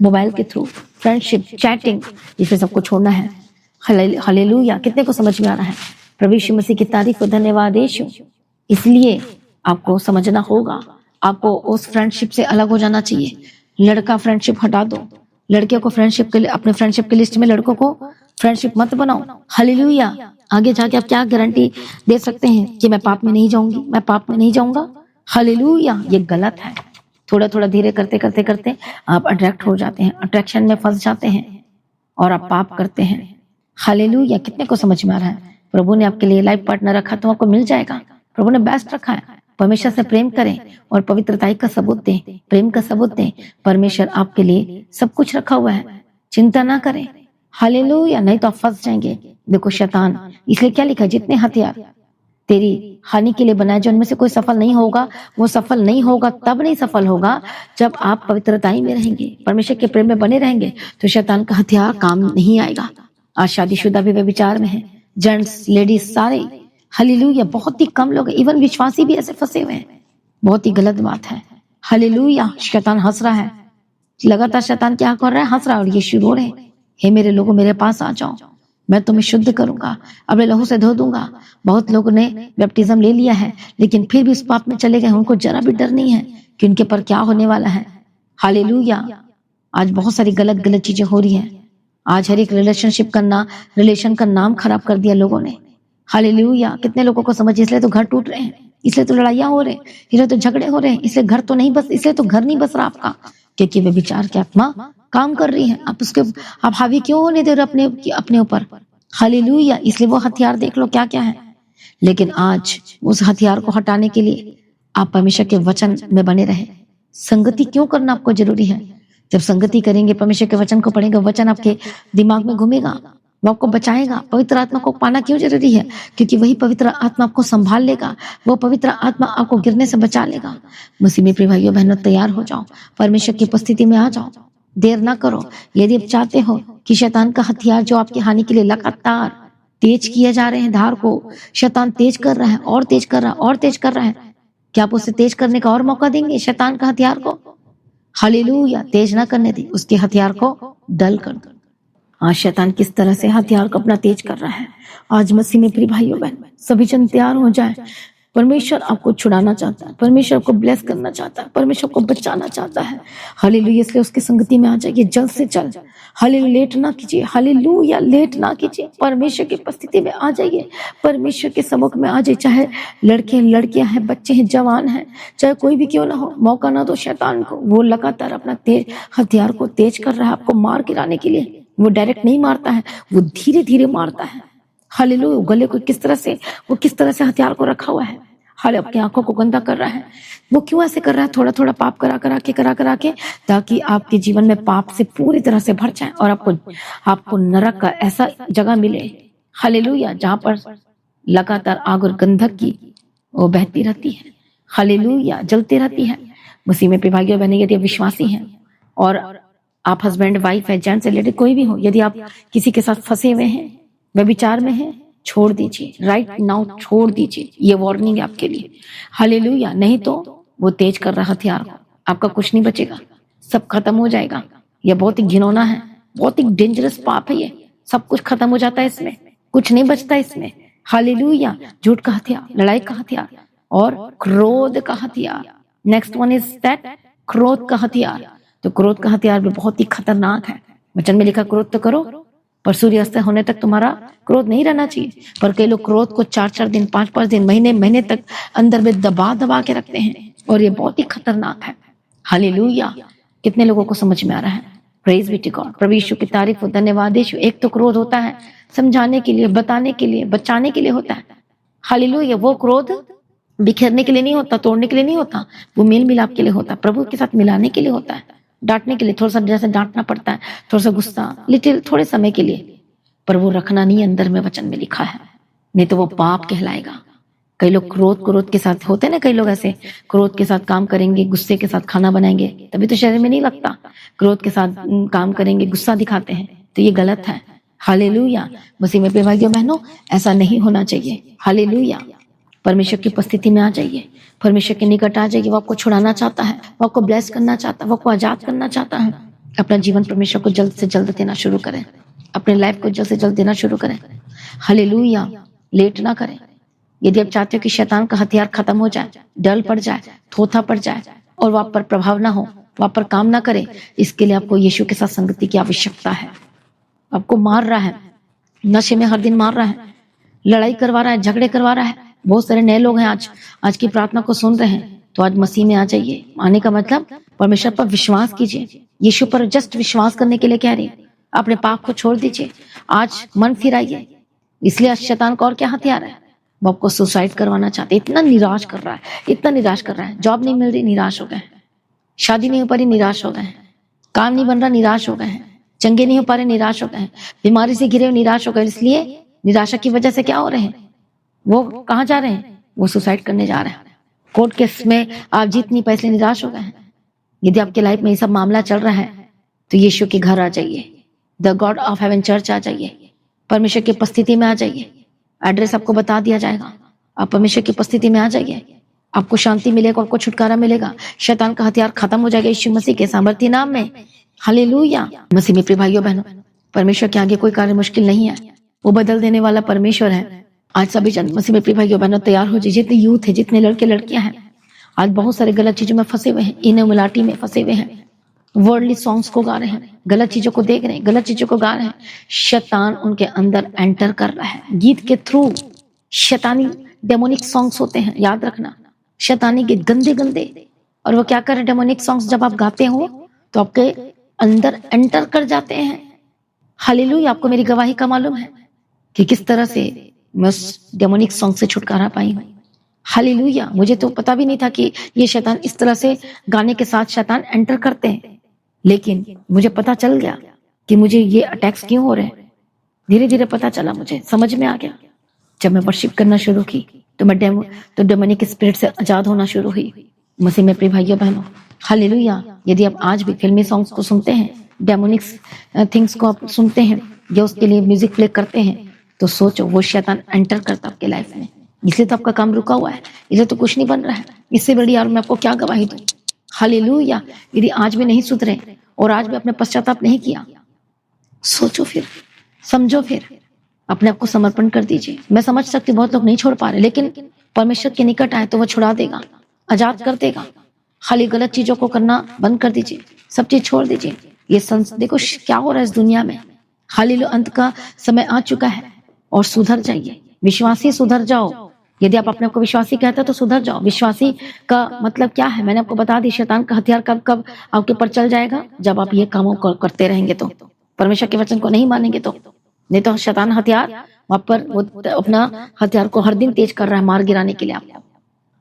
मोबाइल के थ्रू फ्रेंडशिप, चैटिंग, इसे सबको छोड़ना है। हालेलुया। कितने को समझ में आ रहा है? प्रभु यीशु मसीह की तारीफ और धन्यवाद यीशु। इसलिए आपको समझना होगा, आपको उस फ्रेंडशिप से अलग हो जाना चाहिए। लड़का फ्रेंडशिप हटा दो, लड़कियों को फ्रेंडशिप के लिए, अपने फ्रेंडशिप की लिस्ट में लड़कों को फ्रेंडशिप मत बनाओ। हालेलुया। आगे जाके आप क्या गारंटी दे सकते हैं कि मैं पाप में नहीं जाऊंगी, मैं पाप में नहीं जाऊंगा? हालेलुया। ये गलत है। थोड़ा थोड़ा धीरे करते करते करते आप अट्रैक्ट हो जाते हैं, अट्रैक्शन में फंस जाते हैं और आप पाप करते हैं। हालेलुया। कितने को समझ में आ रहा है? प्रभु ने आपके लिए लाइफ पार्टनर रखा तो आपको मिल जाएगा। प्रभु ने बेस्ट रखा है। परमेश्वर से प्रेम करें और पवित्रता का सबूत दें, प्रेम का सबूत दें। परमेश्वर आपके लिए सब कुछ रखा हुआ है, चिंता ना करें। हालेलुया। नहीं तो आप फंस जाएंगे। देखो शैतान, इसलिए क्या लिखा है, जितने हथियार तेरी हानि के लिए बनाए जो उनमें से कोई सफल नहीं होगा। वो सफल नहीं होगा, तब नहीं सफल होगा जब आप पवित्रता में रहेंगे, परमेश्वर के प्रेम में बने रहेंगे, तो शैतान का हथियार काम नहीं आएगा। आज शादीशुदा भी व्यभिचार में है, जेंट्स लेडीज सारे। हालेलुया। बहुत ही कम लोग, इवन विश्वासी भी ऐसे फंसे हुए हैं। बहुत ही गलत बात है। हालेलुया। शैतान हंस रहा है, लगातार शैतान क्या कर रहा है, हंस रहा है और ये शुरू रहे, हे मेरे लोगों मेरे पास आ जाओ, मैं तुम्हें शुद्ध करूंगा, अपने लहू से धो दूंगा। बहुत लोगों ने बैप्टिज्म ले लिया है लेकिन फिर भी उस पाप में चले गए। उनको जरा भी डर नहीं है कि उनके पर क्या होने वाला है। हालेलुया। आज बहुत सारी गलत गलत चीजें हो रही हैं। आज हर एक रिलेशन का नाम खराब कर दिया लोगों ने। हालेलुया। कितने लोगों को समझ, इसलिए तो घर टूट रहे हैं, इसलिए तो लड़ाइयां हो रहे हैं, इसलिए तो झगड़े हो रहे हैं, इसलिए घर तो नहीं बस, इसलिए तो घर नहीं बस रहा आपका, क्योंकि वे विचार की आत्मा काम कर रही है। आप हावी क्यों होने दे रहे अपने ऊपर? हालेलुया। इसलिए वो हथियार देख लो क्या क्या है। लेकिन आज उस हथियार को हटाने के लिए आप परमेश्वर के वचन में बने रहे। संगति क्यों करना आपको जरूरी है? जब संगति करेंगे, परमेश्वर के वचन को पढ़ेंगे, वचन आपके दिमाग में घूमेगा, वो आपको बचाएगा। पवित्र आत्मा को पाना क्यों जरूरी है? क्योंकि वही पवित्र आत्मा आपको संभाल लेगा, वो पवित्र आत्मा आपको गिरने से बचा लेगा। मसीह में प्रिय भाइयों बहनों, तैयार हो जाओ, परमेश्वर की उपस्थिति में आ जाओ, देर ना करो। यदि आप चाहते हो कि शैतान का हथियार जो आपकी हानि के लिए लगातार तेज किए जा रहे हैं, धार को शैतान तेज कर रहा है और तेज कर रहा है और तेज कर रहा है, क्या आप उसे तेज करने का और मौका देंगे शैतान का हथियार को? हालेलुया। तेज ना करने दी, उसके हथियार को डल कर दो। आज शैतान किस तरह से हथियार को अपना तेज कर रहा है। आज मसीह में प्रिय भाइयों बहन, सभी जन तैयार हो जाए। परमेश्वर आपको छुड़ाना चाहता है, परमेश्वर को ब्लेस करना चाहता है, परमेश्वर को बचाना चाहता है। हालेलुया। इसलिए उसकी संगति में आ जाइए जल्द से जल्द। हालेलुया। लेट ना कीजिए, हालेलुया, लेट ना कीजिए। परमेश्वर की उपस्थिति में आ जाइए, परमेश्वर के सम्मुख में आ जाइए। चाहे लड़के हैं, लड़कियां हैं, बच्चे हैं, जवान हैं, चाहे कोई भी क्यों ना हो, मौका ना दो शैतान को। वो लगातार अपना हथियार को तेज कर रहा है आपको मार गिराने के लिए। वो डायरेक्ट नहीं मारता है, वो धीरे धीरे मारता है। हालेलुया। गले को किस तरह से हथियार को रखा हुआ है। हाल अपनी आंखों को गंदा कर रहा है। वो क्यों ऐसे कर रहा है? थोड़ा थोड़ा पाप करा के ताकि आपके जीवन में पाप से पूरी तरह से भर जाए और आपको नरक का ऐसा जगह मिले, हालेलुया, जहां पर लगातार आग और गंधक की वो बहती रहती है। हालेलुया। जलती रहती है। मसीह में प्रिय भाइयों बहनें, यदि आप विश्वासी हैं और आप हस्बैंड वाइफ है, जेंट्स है, लेडी कोई भी हो, यदि आप किसी के साथ फंसे हुए हैं, व्यभिचार में हैं, छोड़ दीजिए, राइट नाउ छोड़ दीजिए। ये वार्निंग है आपके लिए। हालेलुया। नहीं तो वो तेज कर रहा हथियार, आपका कुछ नहीं बचेगा, सब खत्म हो जाएगा। ये बहुत ही घिनौना है, बहुत ही डेंजरस पाप है ये। सब कुछ खत्म हो जाता है इसमें, कुछ नहीं बचता इसमें। हालेलुया। झूठ का हथियार, लड़ाई का हथियार और क्रोध का हथियार। नेक्स्ट वन इज दैट क्रोध का हथियार। तो क्रोध का हथियार भी बहुत ही खतरनाक है। वचन में लिखा क्रोध तो करो पर सूर्यास्त होने तक तुम्हारा क्रोध नहीं रहना चाहिए। पर कई लोग क्रोध को 4-4 दिन, 5-5 दिन, महीने तक अंदर में दबा के रखते हैं और ये बहुत ही खतरनाक है। हालेलुया। कितने लोगों को समझ में आ रहा है? Praise be to God. प्रभु यीशु की तारीफ हो, धन्यवाद यीशु। एक तो क्रोध होता है समझाने के लिए, बताने के लिए, बचाने के लिए होता है। हालेलुया। वो क्रोध बिखेरने के लिए नहीं होता, तोड़ने के लिए नहीं होता, वो मेल मिलाप के लिए होता है, प्रभु के साथ मिलाने के लिए होता है, डांटने के लिए। थोड़ा सा जैसे डांटना पड़ता है, थोड़ा सा गुस्सा, लिटिल थोड़े समय के लिए, पर वो रखना नहीं अंदर में। वचन में लिखा है, नहीं तो वो पाप कहलाएगा। कई लोग क्रोध के साथ होते हैं ना, कई लोग ऐसे क्रोध के साथ काम करेंगे, गुस्से के साथ खाना बनाएंगे, तभी तो शरीर में नहीं लगता। क्रोध के साथ काम करेंगे, गुस्सा दिखाते हैं, तो ये गलत है। हालेलुया। मसीह में प्रिय भाइयों बहनों, ऐसा नहीं होना चाहिए। हालेलुया। परमेश्वर की उपस्थिति में आ जाइए, परमेश्वर के निकट आ जाइए। वो आपको छुड़ाना चाहता है, वो आपको ब्लेस करना चाहता है, वो आपको आजाद करना चाहता है। अपना जीवन परमेश्वर को जल्द से जल्द देना शुरू करें, अपने लाइफ को जल्द से जल्द देना शुरू करें। हालेलुया। लेट ना करें। यदि आप चाहते हो कि शैतान का हथियार खत्म हो जाए, डल पड़ जाए, थोथा पड़ जाए और वहां पर प्रभाव ना हो, वहां पर काम ना करे, इसके लिए आपको यीशु के साथ संगति की आवश्यकता है। आपको मार रहा है, नशे में हर दिन मार रहा है, लड़ाई करवा रहा है, झगड़े करवा रहा है। बहुत सारे नए लोग हैं आज की प्रार्थना को सुन रहे हैं, तो आज मसीह में आ जाइए। आने का मतलब परमेश्वर पर विश्वास कीजिए, यीशु पर जस्ट विश्वास करने के लिए कह रही है। अपने पाप को छोड़ दीजिए, आज मन फिराइए। इसलिए शैतान का और क्या हथियार है, वो आपको सुसाइड करवाना चाहते, इतना निराश कर रहा है, इतना निराश कर रहा है। जॉब नहीं मिल रही, निराश हो गए, शादी नहीं हो पा रही, निराश हो गए, काम नहीं बन रहा, निराश हो गए हैं, चंगे नहीं हो पा रहे, निराश हो गए हैं, बीमारी से घिरे हुए निराश हो गए। इसलिए निराशा की वजह से क्या हो रहे हैं, वो कहाँ जा रहे हैं, वो सुसाइड करने जा रहे हैं। कोर्ट केस में आप जीत नहीं पाए, इसलिए निराश हो गए हैं। यदि आपके लाइफ में ये सब मामला चल रहा है, तो यीशु के घर आ जाइए, the God of Heaven church आ जाइए, परमेश्वर की उपस्थिति में आ जाइए। एड्रेस आपको बता दिया जाएगा, आप परमेश्वर की उपस्थिति में आ जाइए, आपको शांति मिलेगा, आपको छुटकारा मिलेगा, शैतान का हथियार खत्म हो जाएगा यीशु मसीह के सामर्थ्य नाम में। हालेलुया। मसीह में प्रिय भाइयों बहनों, परमेश्वर के आगे कोई कार्य मुश्किल नहीं है, वो बदल देने वाला परमेश्वर है। आज सभी जन मसीह में प्रिय भाइयों बहनों तैयार हो जाइए। जितने यूथ है, जितने लड़के लड़कियां हैं, आज बहुत सारे गलत चीजों में फंसे हुए हैं, इन्हें मिलाटी में फंसे हुए हैं, वर्ल्डली सॉन्ग्स को गा रहे हैं, गलत चीजों को देख रहे हैं, गलत चीजों को गा रहे हैं। शैतान उनके अंदर एंटर कर रहा है गीत के थ्रू। शैतानी डेमोनिक सॉन्ग्स होते हैं, याद रखना, शैतानी गीत गंदे गंदे। और वो क्या कर रहे, डेमोनिक सॉन्ग्स जब आप गाते हो तो आपके अंदर एंटर कर जाते हैं। हालेलुया। आपको मेरी गवाही का मालूम है कि किस तरह से मैं उस डेमोनिक सॉन्ग से छुटकारा पाई हूँ। हालेलुया। मुझे तो पता भी नहीं था कि ये शैतान इस तरह से गाने के साथ शैतान एंटर करते हैं, लेकिन मुझे पता चल गया कि मुझे ये अटैक्स क्यों हो रहे हैं। धीरे धीरे पता चला, मुझे समझ में आ गया। जब मैं वर्शिप करना शुरू की तो मैं डेमोनिक स्पिरिट से आजाद होना शुरू हुई। मसीह में प्रिय भाइयों बहनों, हालेलुया। यदि आप आज भी फिल्मी सॉन्ग्स को सुनते हैं, डेमोनिक थिंग्स को आप सुनते हैं या उसके लिए म्यूजिक प्ले करते हैं, तो सोचो वो शैतान एंटर करता आपके लाइफ में। इसलिए तो आपका काम रुका हुआ है, इसलिए तो कुछ नहीं बन रहा है। इससे बड़ी यार मैं आपको क्या गवाही दूं। हालेलुया। यदि आज भी नहीं सुधरे और आज भी अपने पश्चाताप नहीं किया, सोचो फिर, समझो फिर, अपने आप को समर्पण कर दीजिए। मैं समझ सकती बहुत लोग नहीं छोड़ पा रहे, लेकिन परमेश्वर के निकट आए तो वो छुड़ा देगा, आजाद कर देगा। खाली गलत चीजों को करना बंद कर दीजिए, सब चीज छोड़ दीजिए। ये देखो क्या हो रहा है इस दुनिया में। हालेलुया। अंत का समय आ चुका है और सुधर जाइए। विश्वासी सुधर जाओ। यदि आप अपने को विश्वासी कहते हो तो सुधर जाओ। विश्वासी का मतलब क्या है, मैंने आपको बता दी। शैतान का हथियार कब कब आपके ऊपर चल जाएगा, जब आप ये कामों को करते रहेंगे, तो परमेश्वर के वचन को नहीं मानेंगे तो। नहीं तो शैतान हथियार वहां पर वो अपना हथियार को हर दिन तेज कर रहा है, मार गिराने के लिए आपको।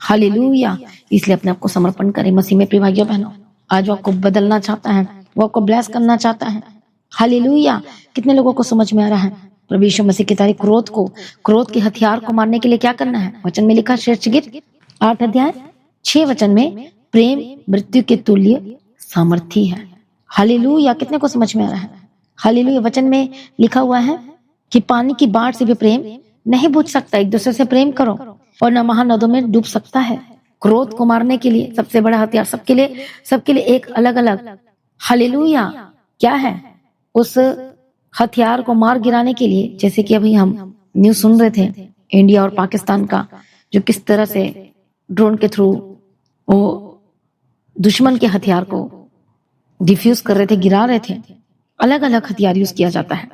हालेलुया। इसलिए अपने आप को समर्पण करें मसीह में प्रिय भाइयों बहनों। आज वो आपको बदलना चाहता है, वो आपको ब्लेस करना चाहता है। हालेलुया। कितने लोगों को समझ में आ रहा है। प्रभु यीशु मसीह की तारीफ क्रोध के हथियार को मारने के लिए क्या करना है। वचन में लिखा, श्रेष्ठ गीत 8 अध्याय 6 वचन में, प्रेम मृत्यु के तुल्य सामर्थी है। हालेलुया। कितने को समझ में आ रहा है। हालेलुया। वचन में लिखा हुआ है कि पानी की बाढ़ से भी प्रेम नहीं बुझ सकता। एक दूसरे से प्रेम करो और न महानदों में डूब सकता है। क्रोध को मारने के लिए सबसे बड़ा हथियार, सबके लिए एक अलग अलग। हालेलुया। क्या है उस हथियार को मार गिराने के लिए। जैसे कि अभी हम न्यूज सुन रहे थे इंडिया और पाकिस्तान का, जो किस तरह से ड्रोन के थ्रू वो दुश्मन के हथियार को डिफ्यूज कर रहे थे, गिरा रहे थे। अलग अलग हथियार यूज किया जाता है।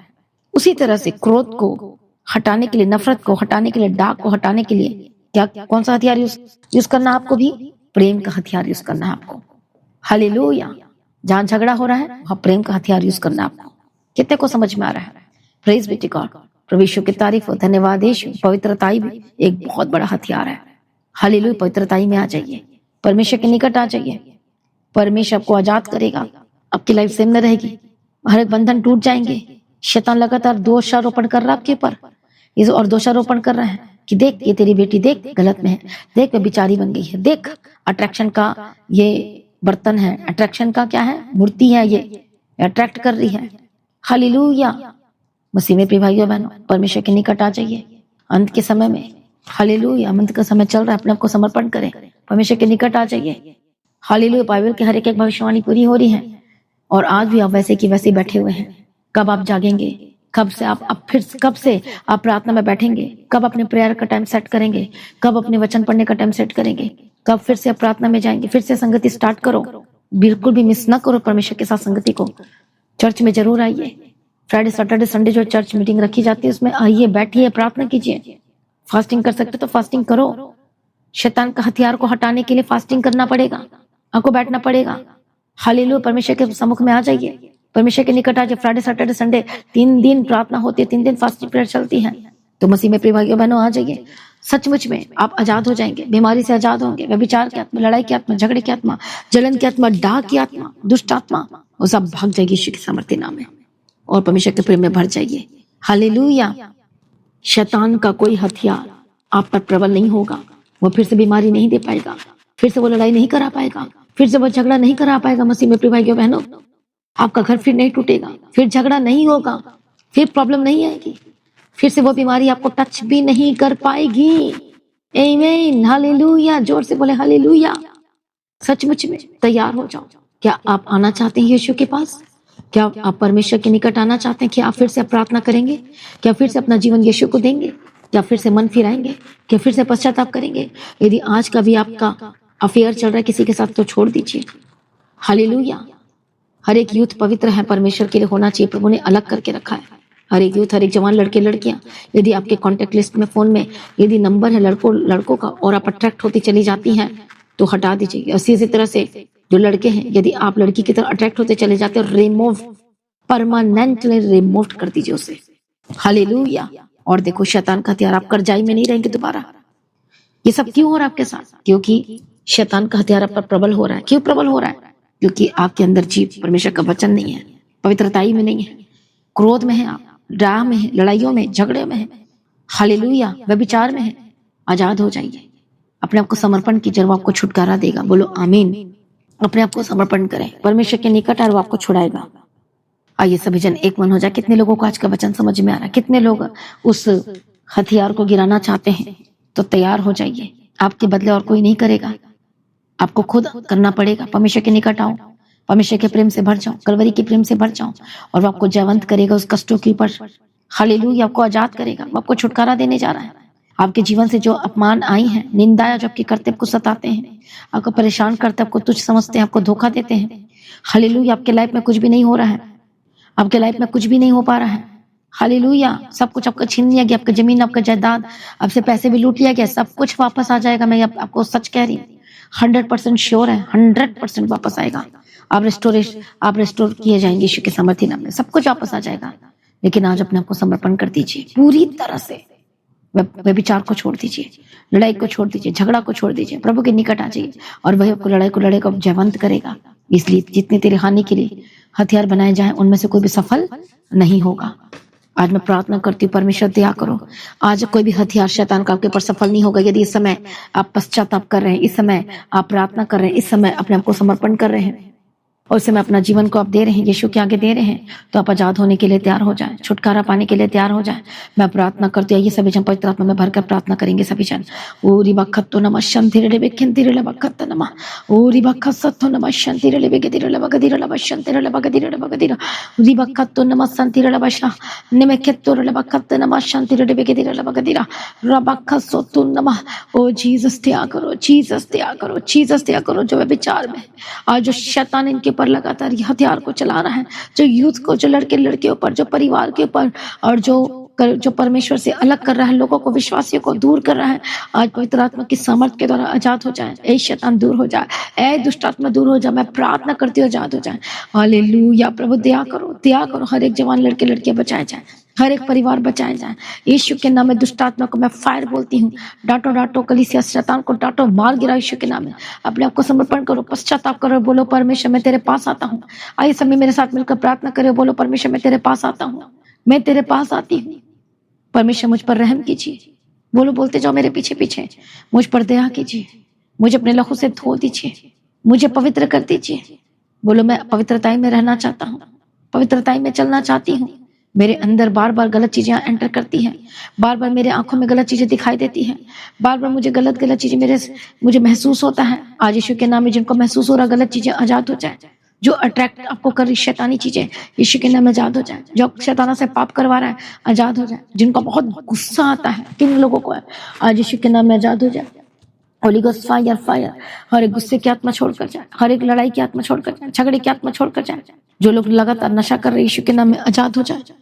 उसी तरह से क्रोध को हटाने के लिए, नफरत को हटाने के लिए, डाक को हटाने के लिए क्या कौन सा हथियार यूज करना है आपको भी, प्रेम का हथियार यूज करना है आपको। हालेलुया। जहां झगड़ा हो रहा है वहां प्रेम का हथियार यूज करना है आपको। कितने को समझ में आ रहा है। Praise be to God. प्रभु यीशु की तारीफ हो, धन्यवाद यीशु। पवित्रताई भी एक बहुत बड़ा हथियार है। हालेलुया। पवित्रताई में आ जाइए, परमेश्वर के निकट आ जाइए। परमेश्वर आपको आजाद करेगा, आपकी लाइफ सेम न रहेगी, हर एक बंधन टूट जाएंगे। शैतान लगातार दोषारोपण कर रहा है आपके ऊपर, और दोषारोपण कर रहा है कि देख ये तेरी बेटी देख गलत में है, देख वह बिचारी बन गई है, देख अट्रैक्शन का ये बर्तन है, अट्रैक्शन का क्या है, मूर्ति है, ये अट्रैक्ट कर रही है। हालेलुया। मसीह में प्रिय भाइयों बहनों, परमेश्वर के निकट आ जाइए अंत के समय में। हालेलुया। अंत का समय चल रहा है, अपने आप को समर्पण करें, परमेश्वर के निकट आ जाइए। हालेलुया। बाइबल के हर एक भविष्यवाणी पूरी हो रही है और आज भी आप वैसे की वैसे बैठे हुए हैं। कब आप जागेंगे? कब से आप फिर कब से आप प्रार्थना में बैठेंगे? कब अपने प्रेयर का टाइम सेट करेंगे? कब अपने वचन पढ़ने का टाइम सेट करेंगे? कब फिर से आप प्रार्थना में जाएंगे? फिर से संगति स्टार्ट करो, बिल्कुल भी मिस ना करो परमेश्वर के साथ संगति को। चर्च में जरूर आइए, फ्राइडे सैटरडे संडे जो चर्च मीटिंग रखी जाती है उसमें आइए, बैठिए, प्रार्थना कीजिए। फास्टिंग कर सकते तो फास्टिंग करो। शैतान का हथियार को हटाने के लिए फास्टिंग करना पड़ेगा, आपको बैठना पड़ेगा। हालेलुया। परमेश्वर के सम्मुख में आ जाइए, परमेश्वर के निकट आ जाइए। फ्राइडे सैटरडे संडे 3 दिन प्रार्थना होती है, 3 दिन फास्टिंग प्रेयर चलती है। तो मसीह में प्रिय भाइयों बहनों आ जाइए। सचमुच में आप आजाद हो जाएंगे, बीमारी से आजाद होंगे, व्यभिचार की आत्मा, लड़ाई की आत्मा, झगड़े की आत्मा, जलन की आत्मा, डाह की आत्मा, दुष्ट आत्मा, वो सब भाग जाएगी यीशु के सामर्थ्य नाम में और परमेश्वर के प्रेम में भर जाइए। हालेलुया। शैतान का कोई हथियार आप पर प्रबल नहीं होगा, वो फिर से बीमारी नहीं दे पाएगा, फिर से वो लड़ाई नहीं करा पाएगा, फिर से वो झगड़ा नहीं करा पाएगा। मसीह में प्रिय भाइयों बहनों, आपका घर फिर नहीं टूटेगा, फिर झगड़ा नहीं होगा, फिर प्रॉब्लम नहीं आएगी, फिर से वो बीमारी आपको टच भी नहीं कर पाएगी। आमीन। हालेलुया। जोर से बोले हालेलुया। सचमुच में तैयार हो जाओ। क्या आप आना चाहते हैं यीशु के पास? क्या आप परमेश्वर के निकट आना चाहते हैं? क्या आप फिर से प्रार्थना करेंगे? क्या फिर से अपना जीवन यीशु को देंगे? क्या फिर से मन फिराएंगे? क्या फिर से पश्चाताप करेंगे? यदि आज का भी आपका अफेयर चल रहा है किसी के साथ तो छोड़ दीजिए। हालेलुया। हर एक यूथ पवित्र है, परमेश्वर के लिए होना चाहिए, प्रभु ने अलग करके रखा है। हर एक यूथ, हर एक जवान, लड़के लड़कियां, यदि आपके कॉन्टेक्ट लिस्ट में फोन में यदि नंबर है लड़कों का और आप अट्रैक्ट होती चली जाती हैं तो हटा दीजिए। इसी तरह से जो लड़के हैं, यदि आप लड़की की तरह अट्रैक्ट होते चले जाते हो, रिमूव, परमानेंटली रिमूव कर दीजिए उसे। हालेलुया। और देखो शैतान का हथियार, आप कर्जाई में नहीं रहेंगे दोबारा। ये सब क्यों हो रहा है आपके साथ? क्योंकि शैतान का हथियार आप पर प्रबल हो रहा है। क्यों प्रबल हो रहा है? क्योंकि आपके अंदर जीव परमेश्वर का वचन नहीं है, पवित्रताई में नहीं है, क्रोध में है, आप राह में है, लड़ाइयों में, झगड़े में है। हालेलुया। व्यभिचार में है। आजाद हो जाइए, अपने आप को समर्पण कीजिए, वो आपको छुटकारा देगा। बोलो आमीन। अपने आप को समर्पण करें, परमेश्वर के निकट और वो आपको छुड़ाएगा। आइए सभी जन एक मन हो जाए। कितने लोगों को आज का वचन समझ में आ रहा है? कितने लोग उस हथियार को गिराना चाहते हैं? तो तैयार हो जाइए, आपके बदले और कोई नहीं करेगा, आपको खुद करना पड़ेगा। परमेश्वर के निकट आओ, परमेश्वर के प्रेम से भर जाओ, कलवरी के प्रेम से भर जाओ और वो आपको जयवंत करेगा उस कष्टों के ऊपर। हालेलुया। आपको आजाद करेगा, वो आपको छुटकारा देने जा रहा है। आपके जीवन से जो अपमान आई हैं, निंदाया जो आपके करते आपको सताते हैं, आपको परेशान करते, आपको तुच्छ समझते हैं, आपको धोखा देते हैं। हालेलुया। आपके लाइफ में कुछ भी नहीं हो रहा है, आपके लाइफ में कुछ भी नहीं हो पा रहा है। हालेलुया। सब कुछ आपका छीन लिया गया, आपका जमीन, आपका जायदाद, आपसे पैसे भी लूट लिया गया, सब कुछ वापस आ जाएगा। मैं आपको सच कह रही हूँ, 100% श्योर है, 100% वापस आएगा। आप रेस्टोर किए जाएंगे यीशु के सामर्थ्य नाम में, सब कुछ वापस आ जाएगा। लेकिन आज अपने आप को समर्पण कर दीजिए पूरी तरह से। व्यभिचार को छोड़ दीजिए, लड़ाई को छोड़ दीजिए, झगड़ा को छोड़ दीजिए, प्रभु के निकट आ जाइए और वही आपको लड़ाई को लड़ेगा, जयवंत करेगा। इसलिए जितने तेरे हानि के लिए हथियार बनाए जाए उनमें से कोई भी सफल नहीं होगा। आज मैं प्रार्थना करती हूँ, परमेश्वर दया करो, आज कोई भी हथियार शैतान का आपके ऊपर सफल नहीं होगा। यदि इस समय आप पश्चाताप कर रहे हैं, इस समय आप प्रार्थना कर रहे हैं, इस समय अपने आप को समर्पण कर रहे हैं और इस समय अपना जीवन को आप दे रहे हैं, यीशु के आगे दे रहे हैं, तो आप आजाद होने के लिए तैयार हो जाए, छुटकारा पाने के लिए तैयार हो जाए। मैं प्रार्थना करती हूँ, ये सभी जन पवित्र आत्मा में भरकर प्रार्थना करेंगे सभी जन। ओरी बखत्तो नमः शंतिरे बेखंतिरे बखत्त नमः ओरी बखत्तो नमः शंतिरे बेगदिरे बगदिरे बशंतिरे बगदिरे बगदिरे ओरी बखत्तो नमः शंतिरे बशा निमेखत्तो बखत्त नमः शंतिरे बेगदिरे बगदिरे रबखत्तो नमः। ओ जीसस दया करो, जीसस दया करो, जीसस दया करो। जो विचार में आज जो शैतान इनके पर लगातार हथियार को चला रहा है, जो यूथ को, जो लड़के लड़कियों पर, जो परिवार के ऊपर और जो परमेश्वर से अलग कर रहा है, लोगों को, विश्वासियों को दूर कर रहा है, आज पवित्र आत्मा की सामर्थ के द्वारा आजाद हो जाए। ऐ शैतान दूर हो जाए, ऐ दुष्ट आत्मा दूर हो जाए। मैं प्रार्थना करती हूँ आजाद हो जाए। हालेलुया। प्रभु दया करो, दया करो। हर एक जवान लड़के लड़कियां बचाए जाए, हर एक परिवार बचाए जाए। यीशु के नाम में दुष्ट आत्मा को मैं फायर बोलती हूँ। डांटो डांटो कलीसिया, शैतान को डांटो, मार गिरा यीशु के नाम में। अपने आप को समर्पण करो, पश्चाताप करो, बोलो परमेश्वर मैं तेरे पास आता हूँ। आइए सभी मेरे साथ मिलकर प्रार्थना करो, बोलो परमेश्वर मैं तेरे पास आता हूँ, मैं तेरे पास आती हूँ। परमेश्वर मुझ पर रहम कीजिए, बोलो, बोलते जाओ मेरे पीछे पीछे। मुझ पर दया कीजिए, मुझे अपने लहू से धो दीजिए, मुझे पवित्र कर दीजिए। बोलो, मैं पवित्रताई में रहना चाहता हूँ, पवित्रताई में चलना चाहती हूँ। मेरे अंदर बार बार गलत चीजें एंटर करती हैं, बार बार मेरे आंखों में गलत चीजें दिखाई देती हैं, बार बार मुझे गलत गलत चीजें मुझे महसूस होता है। आज यीशु के नाम में जिनको महसूस हो रहा गलत चीजें आजाद हो जाए, जो अट्रैक्ट आपको कर रही शैतानी चीजें यीशु के नाम में आजाद हो जाए, जो शैताना से पाप करवा रहा है आजाद हो जाए, जिनको बहुत गुस्सा आता है, किन लोगों को है, आज यीशु के नाम में आजाद हो जाए। होली गोस्ट फायर फायर, हर एक गुस्से की आत्मा छोड़कर जाए, हर एक लड़ाई की आत्मा छोड़कर जाए, झगड़े की आत्मा छोड़कर जाए। जो लोग लगातार नशा कर रहे यीशु के नाम में आजाद हो जाए।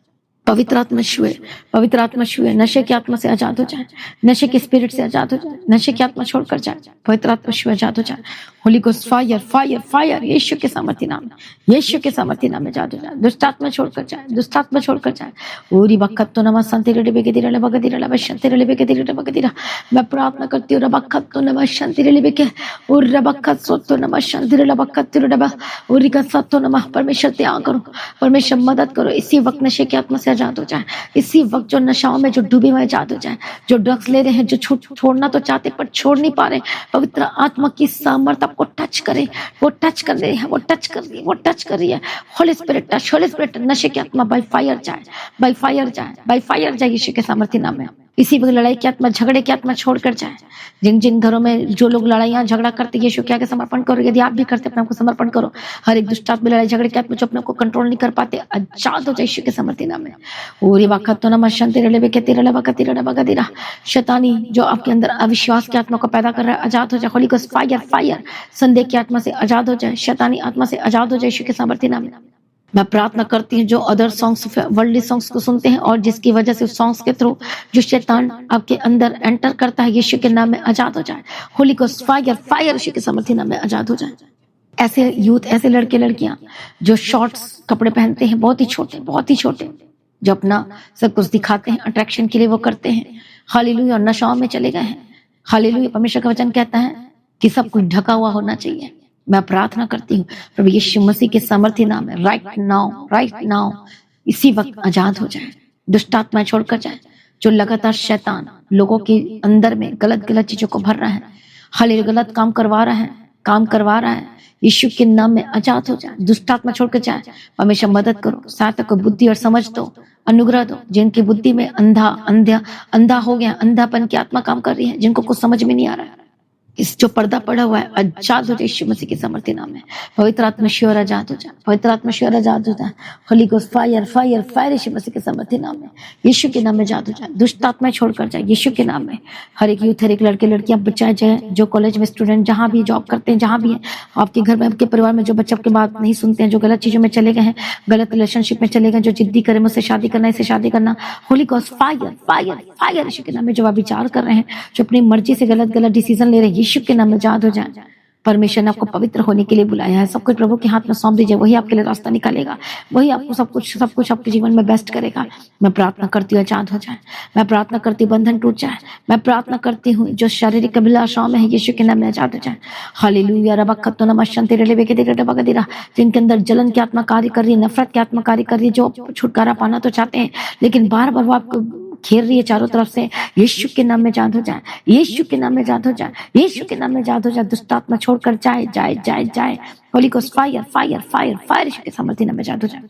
पवित्र आत्मा छुए, पवित्र आत्मा छुए, नशे की आत्मा से आजाद हो जाए, नशे के स्पिरिट से आजाद हो जाए, नशे की आत्मा छोड़कर जाए, पवित्र आत्मा छुए आजाद हो जाए। Holy Ghost fire fire fire, Yeshu के सामर्थ्य नाम में, यीशु के सामर्थ्य नाम में आजाद हो जाए। दुष्ट आत्मा छोड़कर जाए, दुष्ट आत्मा छोड़कर जाए। ओरी बखत्तो नमः शांति रे बेगेदिरा ले बगदिरा ले शांति रे बेगेदिरा ले बगदिरा। मैं प्रार्थना करती हूँ रबखत्तो नमः शांति रे बेगे और रबखत्तो नमः शांति रे बखत्तो रे बा ओरी कत्तो नमः। परमेश्वर त्याग करो, परमेश्वर मदद करो, इसी वक्त नशे की आत्मा से आजाद हो जाए, इसी वक्त जो नशाओं में जो डूबे हुए आजाद हो जाए, जो ड्रग्स ले रहे हैं, जो छोड़ना तो चाहते पर छोड़ नहीं पा रहे, पवित्र आत्मा की सामर्थ्य आपको टच करे, वो टच कर रही है, वो टच कर रही है, वो टच कर रही है। Holi spirit touch, Holi spirit, नशे की आत्मा बाय फायर जाए, बाय फायर जाए, बाय फायर जाए यीशु के सामर्थ्य नाम में। इसी वक्त लड़ाई की आत्मा, झगड़े की आत्मा छोड़कर जाए। जिन जिन घरों में जो लोग लड़ाइयाँ झगड़ा करते यीशु के आगे समर्पण करो, यदि आप भी करते अपने आपको समर्पण करो। हर एक दुष्ट आत्मा, लड़ाई झगड़े की आत्मा जो अपने को कंट्रोल नहीं कर पाते आजाद हो जाए यीशु के सामर्थ्य नाम में। ओरी वाखत्तो नमः शांति रे बेके तेरे लबा तेरे लबा गदिरा। शैतानी जो आपके अंदर अविश्वास की आत्मा को पैदा कर रहा है आजाद हो जाए। होली गोस्ट फायर फायर, संदेह की आत्मा से आजाद हो जाए, शैतानी आत्मा से आजाद हो जाए यीशु के सामर्थ्य नाम में। मैं प्रार्थना करती हूँ जो अदर सॉन्ग्स, वर्ल्डली सॉन्ग्स को सुनते हैं और जिसकी वजह से उस सॉन्ग्स के थ्रू जो शैतान आपके अंदर एंटर करता है, यीशु के नाम में आजाद हो जाए। Holy Ghost fire fire, Yeshu के सामर्थ्य नाम में आजाद हो जाए। ऐसे यूथ, ऐसे लड़के लड़कियां जो शॉर्ट्स कपड़े पहनते हैं, बहुत ही छोटे, बहुत ही छोटे, जो अपना सब कुछ दिखाते हैं, अट्रैक्शन के लिए वो करते हैं। हालेलुया, नशाओं में चले गए हैं। हालेलुया, परमेश्वर का वचन कहता है कि सब कुछ ढका हुआ होना चाहिए। मैं प्रार्थना करती हूँ प्रभु यीशु मसीह के सामर्थ्य नाम में, राइट नाउ इसी वक्त आजाद हो जाए, दुष्ट आत्माएं छोड़कर जाए। जो लगातार शैतान लोगों के अंदर में गलत गलत चीजों को भर रहा है, हालेलुया, गलत काम करवा रहा है, यीशु के नाम में आजाद हो जाए, दुष्ट आत्मा छोड़कर जाए। परमेश्वर मदद करो, सहायता को बुद्धि और समझ दो, अनुग्रह दो। जिनकी बुद्धि में अंधा हो गया, अंधापन की आत्मा काम कर रही है, जिनको कुछ समझ में नहीं आ रहा है, इस जो पर्दा पड़ा हुआ है आजाद हो जाए यीशु मसीह के सामर्थ्य नाम में। पवित्र आत्मा श्योर आजाद हो जाए, पवित्र आत्मा श्योर आजाद हो जाए। Holy Ghost fire fire fire, Yeshu Masih के सामर्थ्य नाम में, यीशु के नाम में आजाद हो जाए, दुष्ट आत्माएं छोड़कर जाए यीशु के नाम में। हर एक यूथ, हर एक लड़के लड़कियां, बच्चा जाए, जो कॉलेज में स्टूडेंट, जहां भी जॉब करते हैं, जहां भी है, आपके घर में, आपके परिवार में जो बच्चे आपकी बात नहीं सुनते हैं, जो गलत चीजों में चले गए हैं, गलत रिलेशनशिप में चले गए, जो जिद्दी करे मुझसे शादी करना, इससे शादी करना, Holy Ghost fire fire fire, Yeshu के नाम में। जो आप विचार कर रहे हैं, जो अपनी मर्जी से गलत गलत डिसीजन ले रहे हैं, यीशु के नाम में आजाद हो जाए। परमेश्वर ने आपको पवित्र होने के लिए बुलाया है। सब कुछ प्रभु के हाथ में सौंप दीजिए, वही आपके लिए रास्ता निकालेगा, वही आपको सब कुछ आपके जीवन में बेस्ट करेगा। मैं प्रार्थना करती हूँ आजाद हो जाए, मैं प्रार्थना करती हूँ बंधन टूट जाए, मैं प्रार्थना करती हूँ जो शारीरिक अभिलाषाओं में है, यीशु के नाम में आजाद हो जाए। हालेलुया, रबखत्तो नमः शांति रे बेके तेरे लबा गदिरा। जिनके अंदर जलन की आत्मा कार्य कर रही है, नफरत की आत्मा कार्य कर रही है, जो छुटकारा पाना तो चाहते हैं लेकिन बार बार वो आपको घेर रही है चारों तरफ से, यीशु के नाम में आजाद हो जाए, यीशु के नाम में आजाद हो जाए, यीशु के नाम में आजाद हो जाए। दुष्ट आत्मा छोड़कर जाए जाए जाए जाए। Holy Ghost fire fire fire fire, Yeshu के सामर्थ्य नाम में आजाद हो जाए।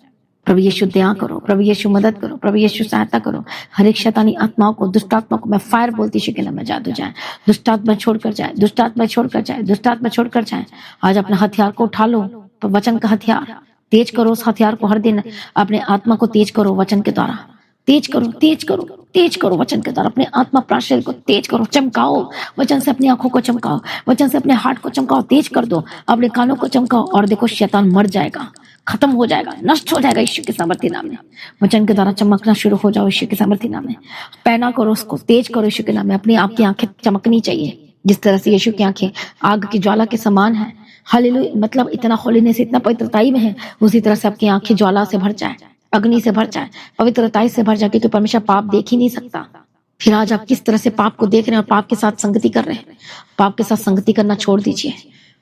प्रभु यीशु दया करो, प्रभु यीशु मदद करो, प्रभु यीशु सहायता करो। हर एक शैतानी आत्माओं को, दुष्ट आत्मा को मैं फायर बोलती यीशु के नाम में आजाद हो जाए। दुष्ट आत्मा छोड़कर जाए, दुष्ट आत्मा छोड़कर जाए, दुष्ट आत्मा छोड़कर जाए। आज अपने हथियार को उठा लो, वचन का हथियार तेज करो। उस हथियार को हर दिन अपने आत्मा को तेज करो, वचन के द्वारा तेज करो, तेज करो, तेज करो वचन के द्वारा। अपने आत्मा प्राशर को तेज करो, चमकाओ वचन से। अपनी आंखों को चमकाओ वचन से, अपने हार्ट को चमकाओ, तेज कर दो। अपने कानों को चमकाओ और देखो शैतान मर जाएगा, खत्म हो जाएगा, नष्ट हो जाएगा यीशु के सामर्थ्य नाम में। वचन के द्वारा चमकना शुरू हो जाओ यीशु के सामर्थ्य नाम में। पैना करो उसको, तेज करो यीशु के नाम में। अपनी आपकी आंखें चमकनी चाहिए जिस तरह से यीशु की आंखें आग की ज्वाला के समान है। हालेलुया, मतलब इतना होलीनेस, इतना पवित्रताई में है, उसी तरह से आपकी आंखें ज्वाला से भर जाए, अग्नि से भर जाए, पवित्रताई से भर जाए, क्योंकि परमेश्वर पाप देख ही नहीं सकता। फिर आज आप किस तरह से पाप को देख रहे हैं और पाप के साथ संगति कर रहे हैं। पाप के साथ संगति करना छोड़ दीजिए।